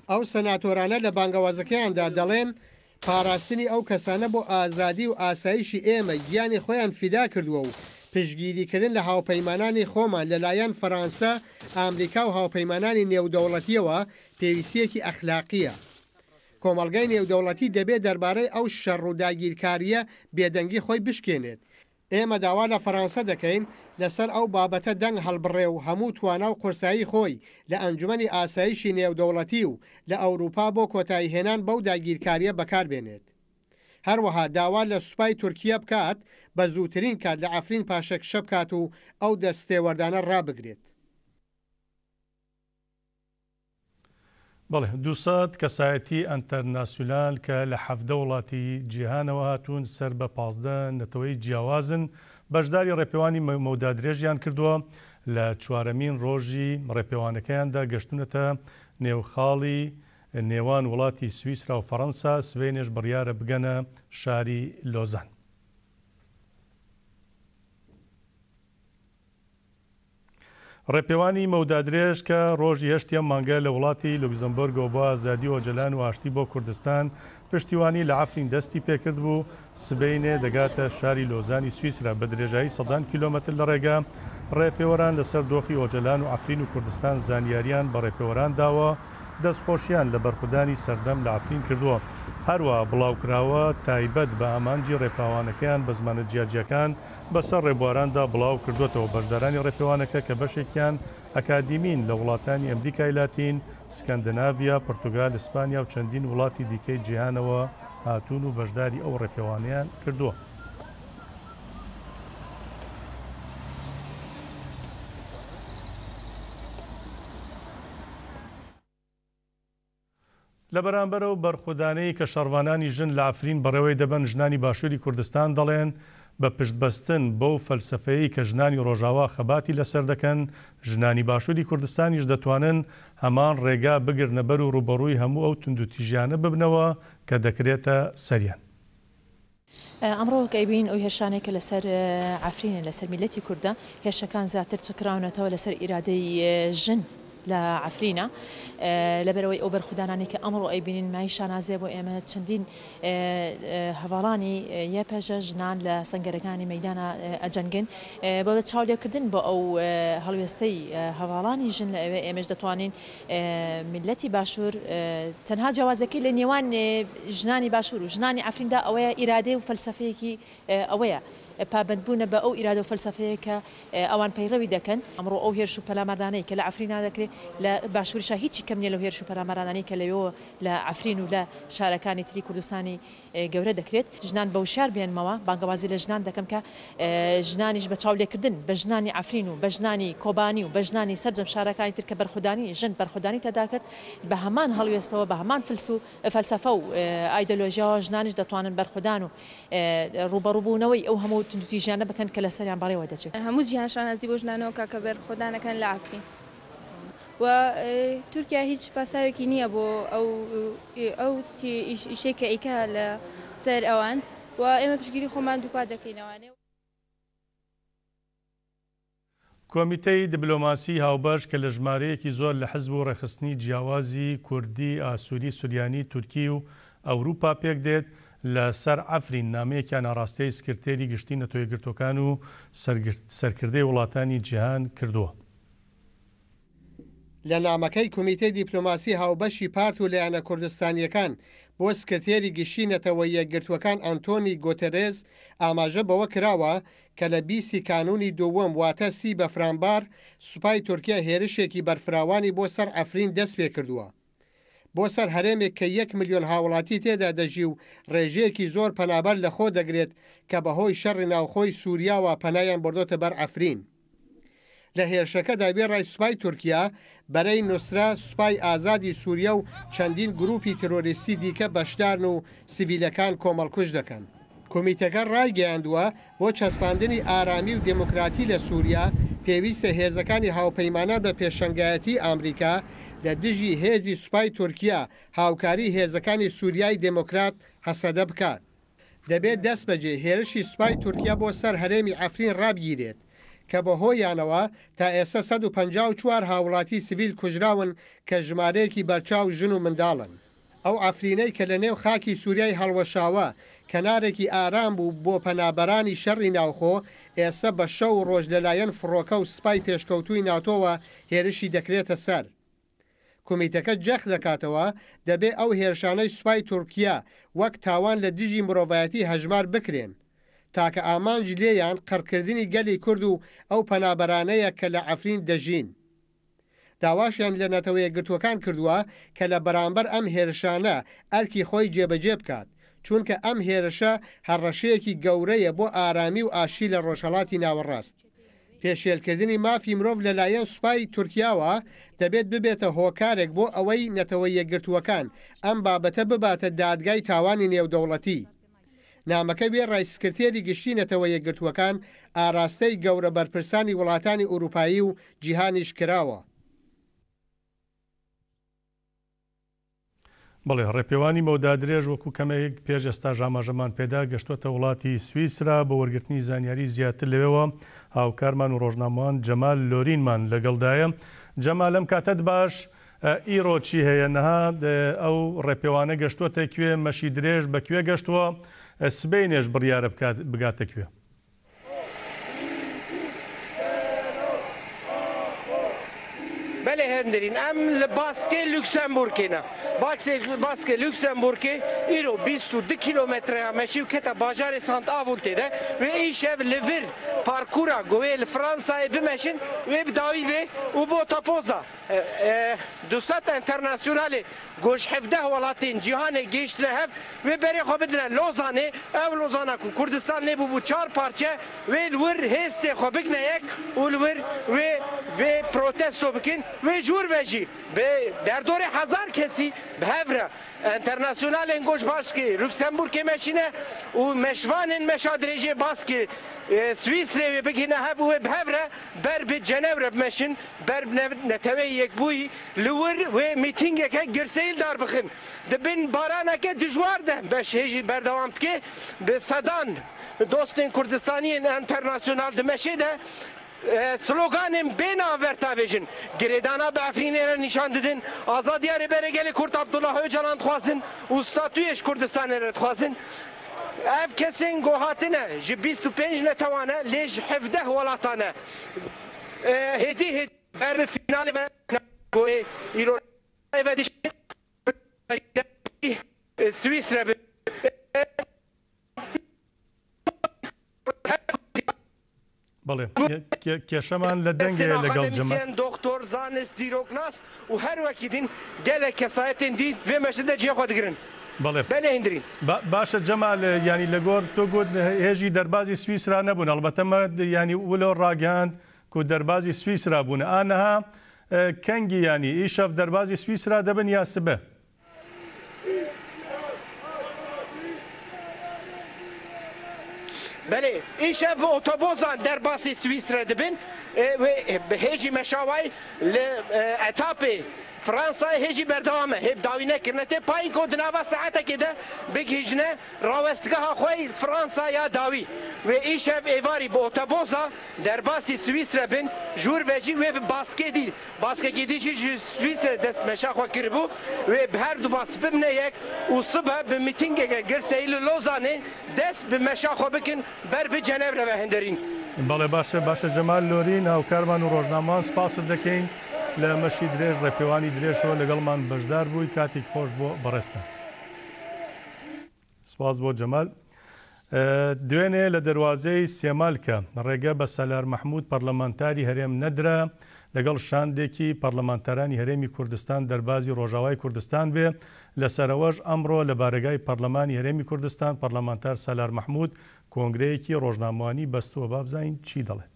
ئەو سەناتۆرانە لە بانگەوازەکەیاندا دەڵێن پاراستنی ئەو کەسانە بۆ ئازادی و ئاسایشی ئێمە گیانی خۆیان فیدا کردووە و پشتگیریکردن لە هاوپەیمانانی خۆمان لەلایەن فەڕەنسا، ئامریکا و هاوپەیمانانی نێودەوڵەتیەوە پێویستیەکی ئەخلاقیە. کۆمەڵگای نێودەوڵەتی دەبێت دەربارەی ئەو شەڕ و داگیرکاریە بێدەنگی خۆی بشکێنێت. ئێمە داوا لە فەڕەنسا دەکەین لەسەر ئەو بابەتە دەنگ هەڵبڕێ و هەموو توانا و قورسایی خۆی لە ئەنجومەنی ئاسایشی نێودەوڵەتی و لە ئەوروپا بۆ کۆتایی هێنان بەو داگیرکاریە بەکاربێنێت. هەروەها داوا لە سوپای تورکیا بکات بە زووترین کات لە ئەفرین پاشەکشە بکات و ئەو دەستێوەردانە ڕابگرێت. بەڵێ 200 کەسایەتی ئەنتەرناسیۆنال کە لە 17 وڵاتی جیهانەوە هاتوون سەر بە 15 نەتەوەی جیاوازن بەشداری ڕێپێوانی مەودادرێژیان کردووە لە چوارەمین ڕۆژی ڕێپێوانەکەیاندا گەشتونەتە نێوخاڵی نێوان وڵاتی سویسرا و فەڕەنسا سبەینێش بڕیارە بگەنە شاری لۆزان. ڕێپێوانی مەودادرێژ کە ڕۆژی هەشتیان مانگە لە وڵاتی لوکزەمبۆرگەوە بۆ ئازادی و ئۆجەلان و ئاشتی بۆ کوردستان پشتیوانی لە ئەفرین دەستی پێکرد بوو سبەینێ دەگاتە شاری لۆزانی سویسرا بە درێژایی 100 کیلۆمەتر لە ڕێگە. ڕێپێوەران لەسەر دۆخی ئۆجەلان و ئەفرین و کوردستان زانیاریان بە ڕێپێوەران داوە دەستخۆشیان لە بەرخودانی سەردەم لە ئەفرین کردووە. هەروە بڵاوکراوە تایبەت بە ئامانجی ڕێپاوانەکەیان بە زمانە جیاجیەکان بەسەر ڕێبواراندا بڵاو کردوێتەوە. بەشدارانی ڕێپێوانەکە کە بەشێکیان ئەکادیمین لە وڵاتانی ئەمریکای لاتین، سکەندناڤیا، پورتوگال، ئیسپانیا و چەندین وڵاتی دیکەی جیهانەوە هاتوون و بەشداری ئەو ڕێپێوانیان کردووە. لە بەرامبەرەوە بەرخودانەی کە شەڕوانانی ژن لە ئەفرین بەڕێوەی دەبن ژنانی باشووری کوردستان دەڵێن بە پشتبەستن بەو فەلسەفەیەی کە ژنانی ڕۆژاوا خەباتی لەسەر دەکەن ژنانی باشووری کوردستانیش دەتوانن هەمان ڕێگا بگرنە بەر و ڕوبەڕووی هەموو ئەو توندوتیژیانە ببنەوە کە دەکرێتە سەریان. ئەمڕۆ کەیبین ئەو هێرشانێکە لەسەر ئەفرینە لەسەر میلەتی کووردە هێرشەکان زیاتر چکراونەتەوە لەسەر ئیرادەی ژن لە ئەفرینە لەبەرەوەی ئەو بەرخودانانی کە ئەمڕۆ ئەیبینین مای شانازێ بۆ ئێمە چەندین هەواڵانی یەپێژە ژنان لە سەنگەرەکانی مەیدانە ئەجەنگن بۆ چاولێکردن بۆ ئەو هەڵوێستەی هەواڵانی ژن لە ئەوێ ئێمەش دەتوانین میلەتی باشوور تەنها جیاوازەکەی لە نێوان ژنانی باشوور و ژنانی ئەفریندا ئەوەیە ئیرادەی و فەلسەفەیەکی ئەوەیە پابندبوونە بە ئەو ئیرادە و فەلسەفەیە کە ئەوان پەیڕەوی دەکەن. ئەمڕۆ ئەو هێرش و پەلامەردانەی کە لە ئەفرینا دەکرێت لە باشووریشا هیچی کەم نیە لەو هێرش و پەلامەردانەی کە لەوێەوە لە ئەفرین و لە شارەکانی تری کوردستانی گەورە دەکرێت. ژنان بە وشار بێنمەوە بانگەوازی لە ژنان دەکەم کە ژنانیش بە چاولێکردن بە ژنانی ئەفرین و بە ژنانی کۆبانی و بە ژنانی سەرجەم شارەکانی تر کە بەرخودانی ژن بەرخودانی تەدا کرد بە هەمان هەڵوێستەوە بە هەمان فەلسەفە و ئایدۆلۆژیاوە ژنانیش دەتوانن بەرخودان و ڕوبەڕووبوونەوەی ئەو هەموو تندوتیژیانە بکەن کە لە سەریان بەڕێوە دەچێت هەموو جیهان شانازی بۆ ژنانەوە کە بەرخۆدانەکەن لە ئافرین و تورکیا هیچ پاساوێکی نییە بۆ ئەو ئیشێک کە ئیکا لە سەر ئەوان و ئێمە پشگیری خۆمان دووپا دەکەینەوانێ. کۆمیتەی دیبلۆماسی هاوبەش کە لە ژمارەیەکی زۆر لە حزب و ڕێخستنی جیاوازی کوردی ئاسووری سوریانی تورکی و ئەوروپا پێک دێت لە سەر ئەفرین نامەیەکیان ئاڕاستەی سکرتێری گشتی نەتۆ یەکگرتوەکان و سەرکردەی وڵاتانی جیهان کردووە. لە نامەکەی کۆمیتەی دیپلۆماسی هاوبەشی پارت و لایەنە کوردستانیەکان بۆ سکرتێری گشتی نەتەوە یەکگرتوەکان ئەنتۆنی گۆتێرێز ئاماژە بەوە کراوە کە لە 20 کانونی دووەم واتە سی بەفرامبار سوپای تورکیا هێرشێکی بەرفراوانی بۆ سەر ئەفرین دەست پێ کردووە. بۆ سەر هەرێمێک کە 1 ملیۆن هاوڵاتی تێدا دەژی و ڕێژەیەکی زۆر پەنابەر لە خۆ دەگرێت کە بەهۆی شەڕی ناوخۆی سووریاوە پەنایان بردۆتە بەر ئەفرین. لە هێرشەکەدا بێڕای سوپای تورکیا بەرەی نووسرا سوپای ئازادی سووریا و چەندین گروپی ترۆریستی دیکە بەشدارن و سیڤیلەکان کۆمەڵکوژ دەکەن. کۆمیتەکە ڕایگەیاندووە بۆ چەسپاندنی ئارامی و دموکراتی لە سووریا پێویستە هێزەکانی هاوپەیمانان بە پێشەنگایەتی ئامریکا لە دژی هێزی سوپای تورکیا هاوکاری هێزەکانی سووریای دموکرات هەسەدە بکات. دەبێت دەست بەجێ هێرشی سوپای تورکیا بۆ سەر هەرێمی ئەفرین ڕابگیرێت کە بەهۆیانەوە تا ئێستا 154 هاوڵاتی سیڤیل کوژراون کە ژمارەیەکی بەرچاو ژن و منداڵن. ئەو ئەفرینەی کە لە نێو خاکی سووریای هەڵوەشاوە کەنارێکی ئارام بوو بۆ پەنابەرانی شەڕی ناوخۆ ئێستا بە شەو و ڕۆژ لەلایەن فڕۆکە و سوپای پێشکەوتووی ناتۆوە هێرشی دەکرێتە سەر. کۆمیتەکە جەخ دەکاتەوە دەبێت ئەو هێرشانەی سوپای تورکیا وەک تاوان لە دژی مرۆڤایەتی هەژمار بکرێن تاکە ئامانج لێیان قڕکردنی گەلی کورد و ئەو پەنابەرانەیە کە لە ئەفرین دەژین. داواشیان لە نەتەوە یەکگرتوەکان کردووە کە لە بەرامبەر ئەم هێرشانە ئەرکی خۆی جێبەجێ بکات چونکە ئەم هێرشە هەڕەشەیەکی گەورەیە بۆ ئارامی و ئاشی لە ڕۆژهەڵاتی ناوەڕاست. پێشێلکردنی مافی مرۆڤ لەلایەن سوپای تورکیاوە دەبێت ببێتە هۆکارێک بۆ ئەوەی نەتەوە یەکگرتوەکان ئەم بابەتە بباتە دادگای تاوانی نێودەوڵەتی. نامەکە بێ ڕایسکرتێری گشتی نەتەوە یەکگرتوەکان ئاراستەی گەورە بەرپرسانی وڵاتانی ئوروپایی و جیهانیش کراوە. بڵێ ڕێپێوانی مەودا درێژ وەکو کەمەیەک پێش ئێستا ژاماژەمان پێدا گەشتوتە وڵاتی سویسرا بە وەرگرتنی زانیاری زیاتر لەوێەوە هاوکارمان و ڕۆژنامەوان جەمال لۆرینمان لەگەڵدایە. جەمال لەم کاتت باش ئیرۆچی هەیە نەها ئەو ڕێپێوانە گەشتوتە کوێ مەشی درێژ بەکوێ گەشتووە سبەینێش بڕیارە بگاتە کوێ. بله هندرین ام لباسکه لوکسمبورگینا باسکه لوکسمبورگی ایرو 22 کیلومتر مشیو کتا باجار سانت آولته ده و ایشه لور پارکورا گویل فرانسای بمشین و بداوی به و بو تاپوزا دوستات انترناسیونالی گوش 17 ولاتین جهان گیشت لهف و بری خواب بدن لوزانه او لوزانه کو کردستان نبو بو 4 پارچه و لور هست خواب بگنه یک و لور و پروتستو بکن و جور بجی به در دور 1000 کسی به هفره انترناسیونال انگوش باسکی لوکسمبورگ مشینه و مشوان مشادرجه باسکی سویسری بگینه هف و به هفره بر به جنور بمشین بر نتوی یک بوی لور و میتینگ که گرسیل دار بخن دبین بارانه که دجوار ده بش هیچ بردوام که به صدان دوستین کردستانی انترناسیونال دمشه ده سلوگانم بین آورتاویجن گریدانا به افرینه را نشان دادن آزادی را برگل کرد عبدالله öcalan خوازن و ستاتویش کردستان را خوازن اف کسین گوهاتنه جی 25 نتوانه لیج 17 ولاتانه هدی بر به فینال و گوه ایران و دیش سویسرا بەڵێ کێشەمان لە دەنگێ لەگەڵ جەمە دکتۆر زانست دیرۆکناس و هەروەکی دین gelek کەسایەتێن دی vê meşide ciyê xwe digirin بەڵێ بەلێهێنرین باشە جەمال ینی لە گۆر تۆ گوت هێژی دەربازی سویسرا نەبوون ئەڵبەتەمە ینی ولۆ ڕاگەاند و دەربازی سویسرا بوون ئانەها کەنگی ینی ئیشەف دەربازی سویسرا دەبن یا سبە بله ایشه به اتوبوسان در باسی سوئیسرا دبن به هیچی مشاوی لاتاپ فرانسا هیچی بردامه هب داوی نکرنته پایین کود نوا ساعته که ده بگیجنه راوستگاه خوی فرانسا یا داوی و ایشه ایواری به اتوبوسا در باسی سوئیسرا بن جور وجی و باسکتی دیشی سوئیسرا دست مشاخوا کربو و هر دو باس ببنه یک و صبح به میتینگ گرسیل لوزانه دست به مشاخوا بکن بر به جنیو رو هندرین. بله باشه جمال لورین هاوکارمان و ڕۆژنامەوان سپاست دەکەین لە مەشی درێژ ڕێپێوانی درێژەوە لەگەڵمان بەشدار بووی کاتێک خۆش بۆ بەڕێستە. سپاس بۆ جەمال. دوێنێ لە دەواازەی سێمالکە ڕێگە بە سەلار مەحموود پەرلەمانتاری هەرێم نەدرا لەگەڵ شاندێکی پەرلەمانتەرانی هەرێمی کوردستان دەربازی ڕۆژاوای کوردستان بێ لەسەرەوەش ئەمڕۆ لە بارگای پەرلەمانی هەرێمی کوردستان پەرلەمانتار سەلار مەحموود کۆنگرەیەکی ڕۆژنامەوانی بەستووە با بزانین چی دەڵێت.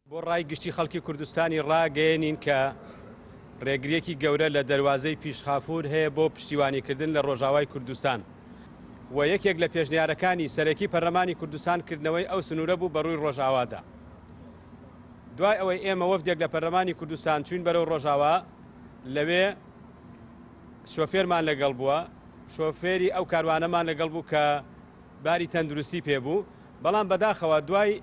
بۆ ڕای گشتی خەڵکی کوردستانی ڕاگەیەنین کە ڕێگریەکی گەورە لە دەواازەی پیشخافور هەیە بۆ پشتیوانیکردن لە ڕۆژاوای کوردستان و یەکێک لە پێشنیارەکانی سەرەکی پەرلەمانی کوردستان کردنەوەی ئەو سنوورە بوو بەڕووی ڕۆژاوادا. دوای ئەوەی ئێمە وەفدێک لە پەرلەمانی کوردستان چوین بەرەو ڕۆژاوا لەوێ شۆفێرمان لەگەڵ بووە شۆفێری ئەو کاروانەمان لەگەڵ بوو کە باری تەندروستی پێبوو بەڵام بەداخەوە دوای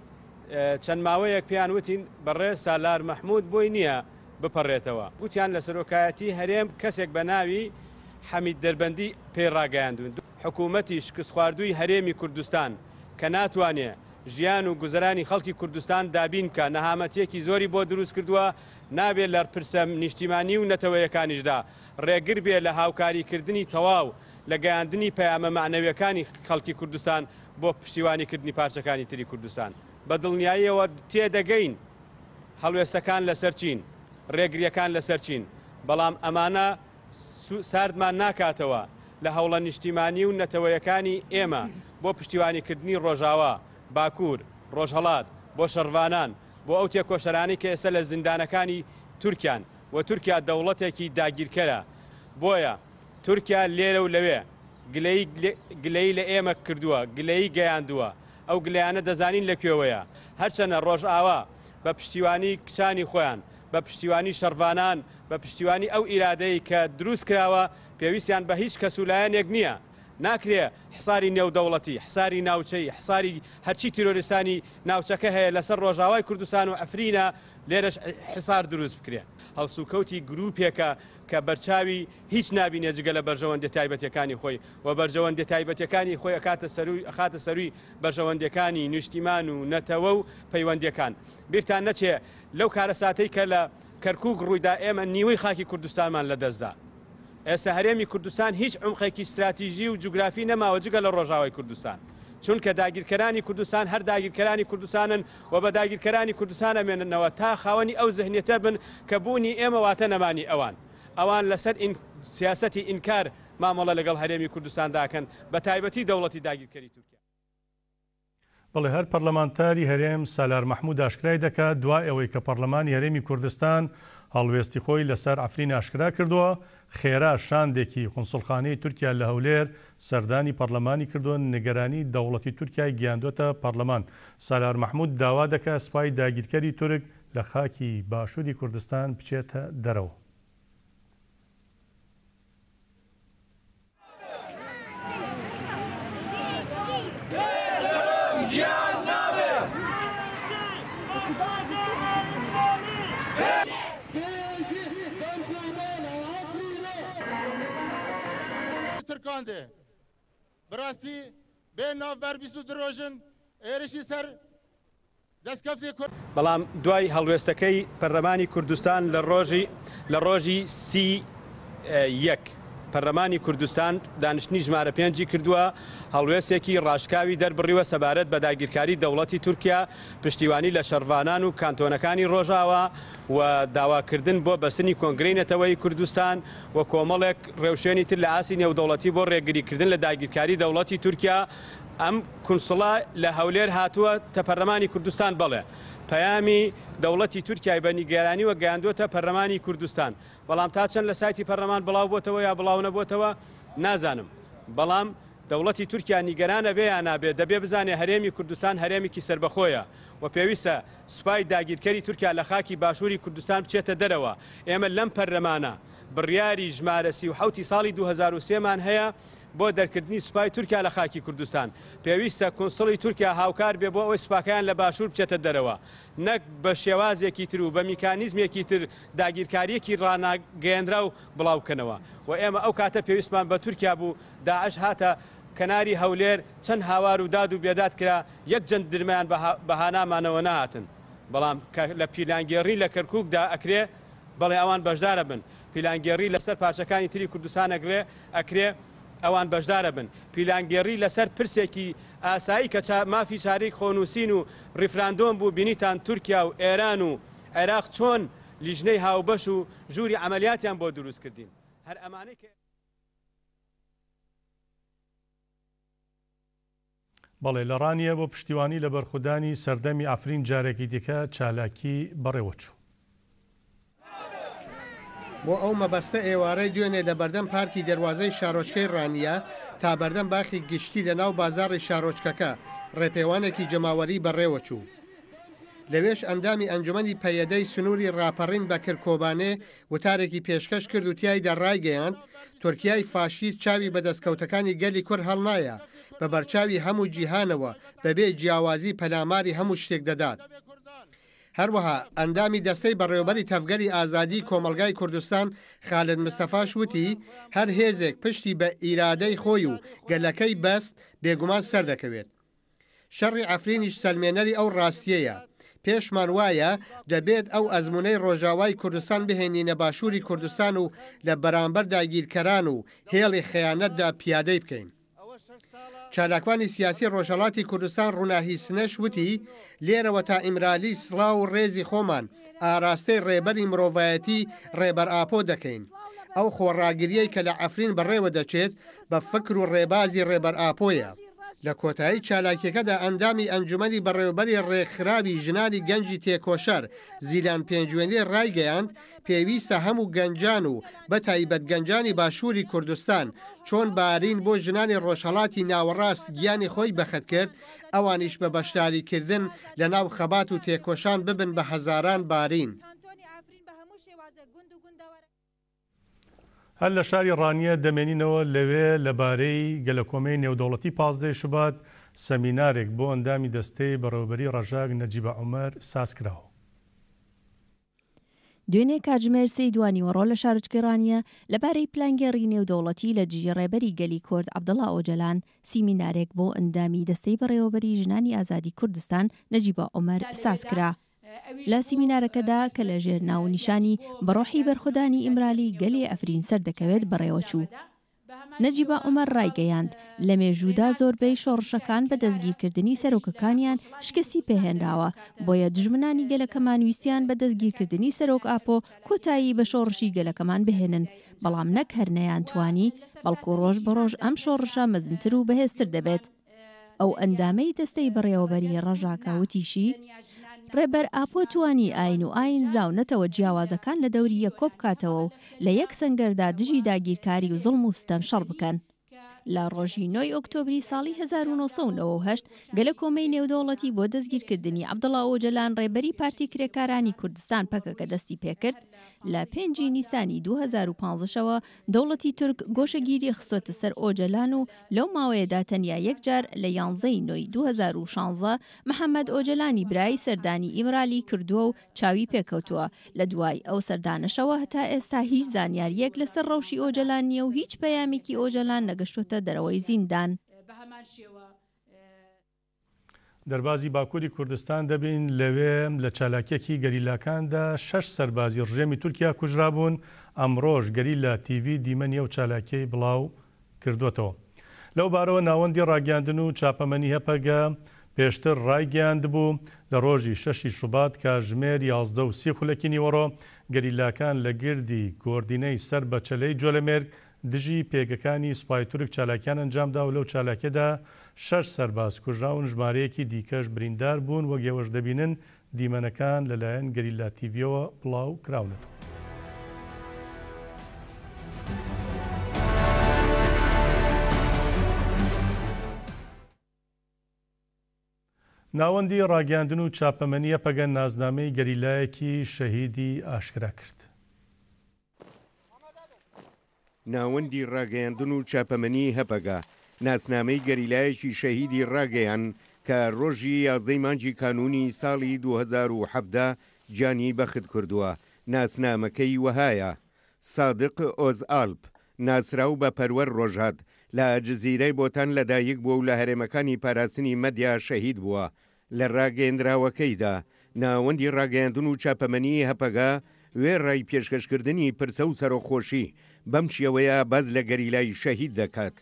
چەند ماوەیەک پێیان وتین بەڕێز سالار مەحموود بۆی نییە بپەڕێتەوە گوتیان لە سەرۆکایەتی هەرێم کەسێک بە ناوی حەمید دەربەندی پێی ڕاگەیاندون حکوومەتی شکست خواردووی هەرێمی کوردستان کە ناتوانێ ژیان و گوزەرانی خەڵکی کوردستان دابین کە نەهامەتیەکی زۆری بۆ دروست کردووە نابێت لە پرسە نیشتیمانی و نەتەوەیەکانیشدا ڕێگر بێ لە هاوکاریکردنی تەواو لە گەیاندنی پەیامە معنەویەکانی خەڵکی کوردستان بۆ پشتیوانیکردنی پارچەکانی تری کوردستان بە دڵنیاییەوە تێدەگەین هەڵوێستەکان لەسەر چین ڕێگریەکان لەسەر چین بەڵام ئەمانە ساردمان ناکاتەوە لە هەوڵە نیشتیمانی و نەتەوەیەکانی ئێمە بۆ پشتیوانیکردنی ڕۆژاوا باکوور ڕۆژهەڵات بۆ شەڕوانان بۆ ئەو تێکۆشەرانی کە ئێستا لە زیندانەکانی تورکیان و تورکیا دەوڵەتێکی داگیرکەرە بۆیە تورکیا لێرە و لەوێ گلەی لە ئێمە کردووە گلەی گەیاندووە ئەو گلیانە دەزانین لەکوێوەیە هەرچەنە ڕۆژئاوا بە پشتیوانی کچانی خۆیان بە پشتیوانی شەڕوانان بە پشتیوانی ئەو ئیرادەی کە دروست کراوە پێویستیان بە هیچ کەسولایەنێک نییە ناکرێ حساری نێودەوڵەتی حساری ناوچەی حساری هەرچی تیرۆریستانی ناوچەکە هەیە لەسەر ڕۆژاوای کوردستان و ئەفرینە لێرەش حسار دروست بکرێ هەڵسوکەوتی گروپێکە کە بەرچاوی هیچ نابینێ جگە لە بەرژەوەندی تایبەتەکانی خۆی و بەرژەوەندی تایبەتەکانی خۆی ئەخاتە سەروی بەرژەوەندەکانی نیشتیمان و نەتەوە و پەیوەندیەکان بیرتان نەچێ لەو کارەساتەی کە لە کەرکووک ڕوویدا ئێمە نیوەی خاکی کوردستانمان لەدەستدا ئێستا هەرێمی کوردستان هیچ عمقێکی استراتیژی و جوگرافی نەماوە جگە لە ڕۆژاوای کوردستان چونکە داگیرکەرانی کوردستان هەر داگیرکەرانی کوردستانن و بە داگیرکەرانی کوردستانە مێننەوە تا خاوەنی ئەو زەهنیەتە بن کە بوونی ئێمە واتە نەمانی ئەوان لەسەر سیاسەتی ئینکار مامەڵە لەگەڵ هەرێمی کوردستان داکەن بە تایبەتی دەوڵەتی داگیرکەری تورکیا. بەڵێ هەر پەرلەمانتاری هەرێم سالار مەحموود ئاشکرای دەکات دوای ئەوەی کە پەرلەمانی هەرێمی کوردستان هەڵوێستی خۆی لەسەر ئەفرین ئاشکرا کردووە خێرا شاندێکی قونسڵخانەی تورکیا لە هەولێر سەردانی پەرلەمانی کردووە نیگەرانی دەوڵەتی تورکیای گیاندۆتە پەرلەمان سالار مەحموود داوا دەکات سوپای داگیرکەری تورک لە خاکی باشووری کوردستان بچێتە دەرەوە. Türkan'dı. Burası ben navber bisu drojen erişi ser deskafti kur. بەڵام دوای هەڵوێستەکەی پەرلەمانی کوردستان لە ڕۆژی سی یەک پەرلەمانی کوردستان دانیشتنی ژمارە 5 کردووە هەڵوێستێکی ڕاشکاوی دەربڕیوە سەبارەت بە داگیرکاری دەوڵەتی تورکیا پشتیوانی لە شەڕوانان و کانتۆنەکانی ڕۆژاوە و داواکردن بۆ بەستنی کۆنگرەی نەتەوەی کوردستان و کۆمەڵێک ڕێوشێنی تر لە ئاسی نێودەوڵەتی بۆ ڕێگریکردن لە داگیرکاری دەوڵەتی تورکیا ئەم کونسڵا لە هەولێر هاتووە تە پەرلەمانی کوردستان بڵێ پەیامی دەوڵەتی تورکیای بە نیگەرانی و گەیاندوتە پەرلەمانی کوردستان بەڵام تا چەند لە سایتی پەرلەمان بڵاو بۆتەوە یا بڵاو نەبووتەوە نازانم بەڵام دەوڵەتی تورکیا نیگەرانە بێ یان نابێت دەبێ بزانێ هەرێمی کوردستان هەرێمێکی سربەخۆیە و پێویستە سوپای داگیرکەری تورکیا لە خاکی باشووری کوردستان بچێتە دەرەوە. ئێمە لەم پەرلەمانە بڕیاری ژمارە 37 ساڵی 2023مان هەیە بۆ دەرکردنی سوپای تورکیا لە خاکی کوردستان. پێویستە کۆنسڵی تورکیا هاوکار بێ بۆ ئەوەی سوپاکەیان لە باشوور بچێتە دەرەوە، نەک بە شێوازێکی تر و بە میکانیزمێکی تر داگیرکاریەکی ڕاناگەیەندرا و بڵاوکەنەوە. و ئێمە ئەو کاتە پێویستمان بە تورکیا بوو داعش هاتە کەناری هەولێر چەند هاوار و داد و بێداد کرا یەک جەند درمیان بەهانامانەوە نهاتن. بەڵام لە پیلانگێڕی لە کەرکووکدا ئەکرێ بەڵێ ئەوان بەشدارە بن، پیلانگێڕی لەسەر پارچەکانی تری کوردستان ئەکرێ ئەوان بەشدارە بن، پیلانگێڕی لەسەر پرسێکی ئاسایی کە مافی چارەی خۆنووسین و ڕیفراندۆم بوو بینیتان تورکیا و ئێران و عێراق چۆن لیژنەی هاوبەش و ژووری عملیاتیان بۆ دروست کردین. هەر ئەمانەی بەڵێ لە ڕانیە بۆ پشتیوانی لە بەرخودانی سەردەمی ئافرین جارێکی دیکە چالاکی بەڕێوەچوو. بۆ ئەو مەبەستە ئێوارەی دوێنێ لە بەردەم پارکی دەواازەی شارۆچکەی ڕانیە تا بەردەم باخی گشتی لە ناو بازاڕی شارۆچکەکە ڕێپێوانێکی جەماوەری بەڕێوەچوو. لەوێش ئەندامی ئەنجومەنی پەیەدەی سنووری ڕاپەڕین بە کرکۆبانێ وتارێکی پێشکەش کرد و تیایدا ڕایگەیاند تورکیای فاشیست چاوی بەدەستکەوتەکانی گەلی کوڕ هەڵنایە بە بەرچاوی هەموو جیهانەوە بەبێ جیاوازی پەلاماری هەموو شتێک دەدات. هەروەها ئەندامی دەستەی بەڕێوەبەری تەفگەری ئازادی کۆمەلگای کوردستان خالد مستەفاش وتی هەر هێزێک پشتی بە ئیرادەی خۆی و گەلەکەی بەست بێگومان سەردەکەوێت. شەڕی ئەفرینیش سەلمێنەری ئەو ڕاستیەیە. پێشمان وایە دەبێت ئەو ئەزمونەی ڕۆژاوای کوردستان بهێنینە باشووری کوردستان و لە بەرامبەر داگیرکەران و هێڵی خەیانەتدا پیادەی بکەین. چالاکوانی سیاسی ڕۆژهەڵاتی کوردستان ڕووناهی سنەش وتی لێرەوە تا ئیمرالی سڵاو و ڕێزی خۆمان ئاراستەی ڕێبەری مرۆڤایەتی ڕێبەر ئاپۆ دەکەین. ئەو خۆڕاگریەی کە لە ئەفرین بەڕێوە دەچێت بە فکر و ڕێبازی ڕێبەر ئاپۆیە. لە کۆتایی چالاکیەکەدا ئەندامی ئەنجومەنی بەڕێوەبەری ڕێکخراوی ژنانی گەنجی تێکۆشەر زیلان پێنجوێنێ ڕایگەیاند پێویستە هەموو گەنجان و بە تایبەت گەنجانی باشووری کوردستان چۆن بارین بۆ ژنانی ڕۆژهەڵاتی ناوەڕاست گیانی خۆی بەخەت کرد ئەوانیش بە بەشداریکردن لە ناو خەبات و تێکۆشان ببن بە هەزاران بارین. هەر لە شاری ڕانیە دەمێنینەوە لەوێ لەبارەی گەلەکۆمەی نێودەوڵەتی 15 شوبات سەمینارێک بۆ ئەندامی دەستەی بەڕێوەبەری ڕەژاگ نەجیبە عومەر ساز کراوە. دوێنێ کاتژمێر 3 دوانیوەڕۆ لە شارۆچکەی ڕانیە لەبارەی پلانگێڕی نێودەوڵەتی لە دژی ڕێبەری گەلی کورد عەبدەڵا ئۆجەلان سیمینارێک بۆ ئەندامی دەستەی بەڕێوەبەری ژنانی ئازادی کوردستان نەجیبە عومەر ساز کرا. لە سیمینارەکەدا کە لە ژێر ناونیشانی بەڕۆحی بەرخودانی ئیمرالی گەلی ئەفرین سەردەکەوێت بەڕێوەچوو. نەجیبە عومەر ڕایگەیاند لە مێژوودا زۆربەی شۆڕشەکان بە دەستگیرکردنی سەرۆکەکانیان شکستی پێهێنراوە بۆیە دژمنانی گەلەکەمان ویستیان بە دەستگیرکردنی سەرۆک ئاپۆ کۆتایی بە شۆڕشی گەلەکەمان بهێنن بەڵام نەک هەر نەیانتوانی بەڵکو ڕۆژ بە ڕۆژ ئەم شۆڕشە مەزنتر و بەهێزتر دەبێت. ئەو ئەندامەی دەستەی بەڕێوەبەری ڕەژاکە وتیشی ڕێبەر ئاپۆ توانی ئاین و ئاین زاونەتەوە جیاوازەکان لە دەوری یەک کۆ بکاتەوە و لە یەک سەنگەردا دژی داگیرکاری و زڵم و ستەم شەڕ بکەن. لە ڕۆژی 9 ئۆکتۆبری ساڵی 1998 گەلەکۆمەی نێودەوڵەتی بۆ دەستگیرکردنی عەبدەڵا ئۆجەلان ڕێبەری پارتی کرێکارانی کوردستان پەکەکە دەستی پێکرد. لە 5 نیسانی 2015ەوە دەوڵەتی تورک گۆشەگیری خستۆتە سەر ئۆجەلان و لەو ماوەیەدا تەنیا یەکجار لە 11 نۆی 2016 محەممەد ئۆجەلانی برای سەردانی ئیمرالی کردووە و چاوی پێکەوتووە. لە دوای ئەو سەردانەشەوە هەتا ئێستا هیچ زانیاریەک لەسەر ڕەوشی ئۆجەلان نیە و هیچ پەیامێکی ئۆجەلان نەگەشتوتە دەرەوەی زیندان. دەربازی باکووری کوردستان دەبین لەوێ لە چالاکیەکی گەریلاکاندا 6 سەربازی ڕژێمی تورکیا کوژرابوون ئەمڕۆژ گەریلا تیڤ دیمەنیە و چالاکیی بڵاو کردوێتەوە. لەو بارەوە ناوەندی ڕاگەاندن و چاپەمەنی هەپەگە پێشتر ڕایگەاند بوو لە ڕۆژی 6 شوبات کاتژمێر 11:30 نیوەڕۆ گەریلاکان لە گردی گۆردینەی سەر بە چەلەی جۆلەمێرگ دژی پێگەکانی سوپای تورک چالاکیان ئەنجامدا و لەو چالاکیەدا 6 سەرباز کوژراون ژمارەیەکی دیکەش بریندار بوون وەک ئێوەش دەبینن دیمەنەکان لەلایەن گەریلا تیڤیەوە بڵاو کراونەتەوە. ناوەندی ڕاگەاندن و چاپەمەنیە پەگە نازنامەی گەریلایەکی شەهیدی ئاشکرا کرد. ناوەندی ڕاگەیاندن و چاپەمەنی هەپەگا ناسنامەی گەریلایەکی شەهیدی ڕاگەیان کە ڕۆژی 11 مانگی کانونی ساڵی 2017 گیانی بەخت کردووە. ناسنامەکەی وەهایە: سادق ئۆزئالپ ناسراو بە پەروەر ڕۆژهات لە جزیرەی بۆتان لەدایک بووە و لە هەرێمەکانی پاراستنی مەدیا شەهید بووە. لە ڕاگەیەندراوەکەیدا ناوەندی ڕاگەیاندن و چاپەمەنی هەپەگا وێڕای پێشکەشکردنی پرسە و سەرۆخۆشی بەم شێوەیە باز لە گەریلای شەهید دەکات.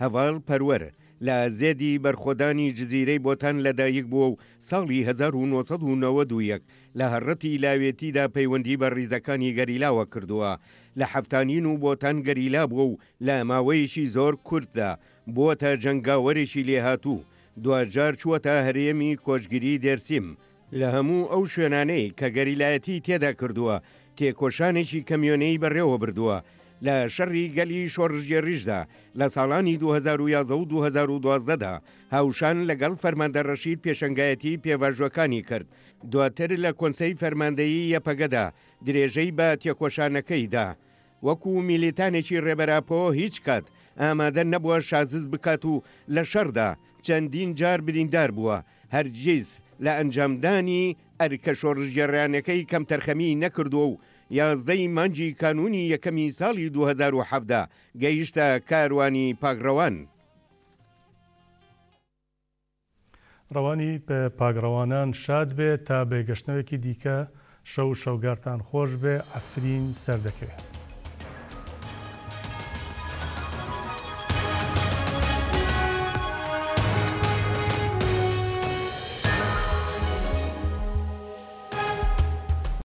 هەڤاڵ پەروەر لە زێدی بەرخۆدانی جزیرەی بۆتان لەدایک بووە و ساڵی 1991 لە هەڕەتی لاوێتیدا پەیوەندی بە ڕیزەکانی گەریلاوە کردووە. لە حەفتانین و بۆتان گەریلا بووە و لە ماوەیەکی زۆر کورتدا بۆتە جەنگاوەرێکی لێهاتوو. دوجار چووەتە هەرێمی کۆچگیری دێرسیم. لە هەموو ئەو شوێنانەی کە گەریلایەتی تێدا کردووە تێکۆشانێکی کەمیۆنەی بەڕێوە بردووە. لە شەڕی گەلی شۆڕژێریشدا لە ساڵانی 2011 و 2012دا هاوشان لەگەڵ فەرماندە ڕەشید پێشەنگایەتی پێواژوەکانی کرد. دواتر لە کۆنسەی فەرماندەیی یەپەگەدا درێژەی بە تێکۆشانەکەیدا. وەکو میلیتانێکی ڕێبەراپۆ هیچ کات ئامادە نەبووە شازز بکات و لە شەڕدا چەندین جار بریندار بووە. هەرگیز لە ئەنجامدانی ئەرکە شۆڕژێڕیانەکەی کەم تەرخەمی نەکردووە و 11 مانگی کانونی یەکەمی ساڵی 2017 گەیشتە کاروانی پاگڕەوان. ڕەوانی پاگڕەوانان شاد بێت تا بێگەشتنەوەکی دیکە شەو شەوگارتان خۆش بێ. ئەفرین سەردەکەوێت.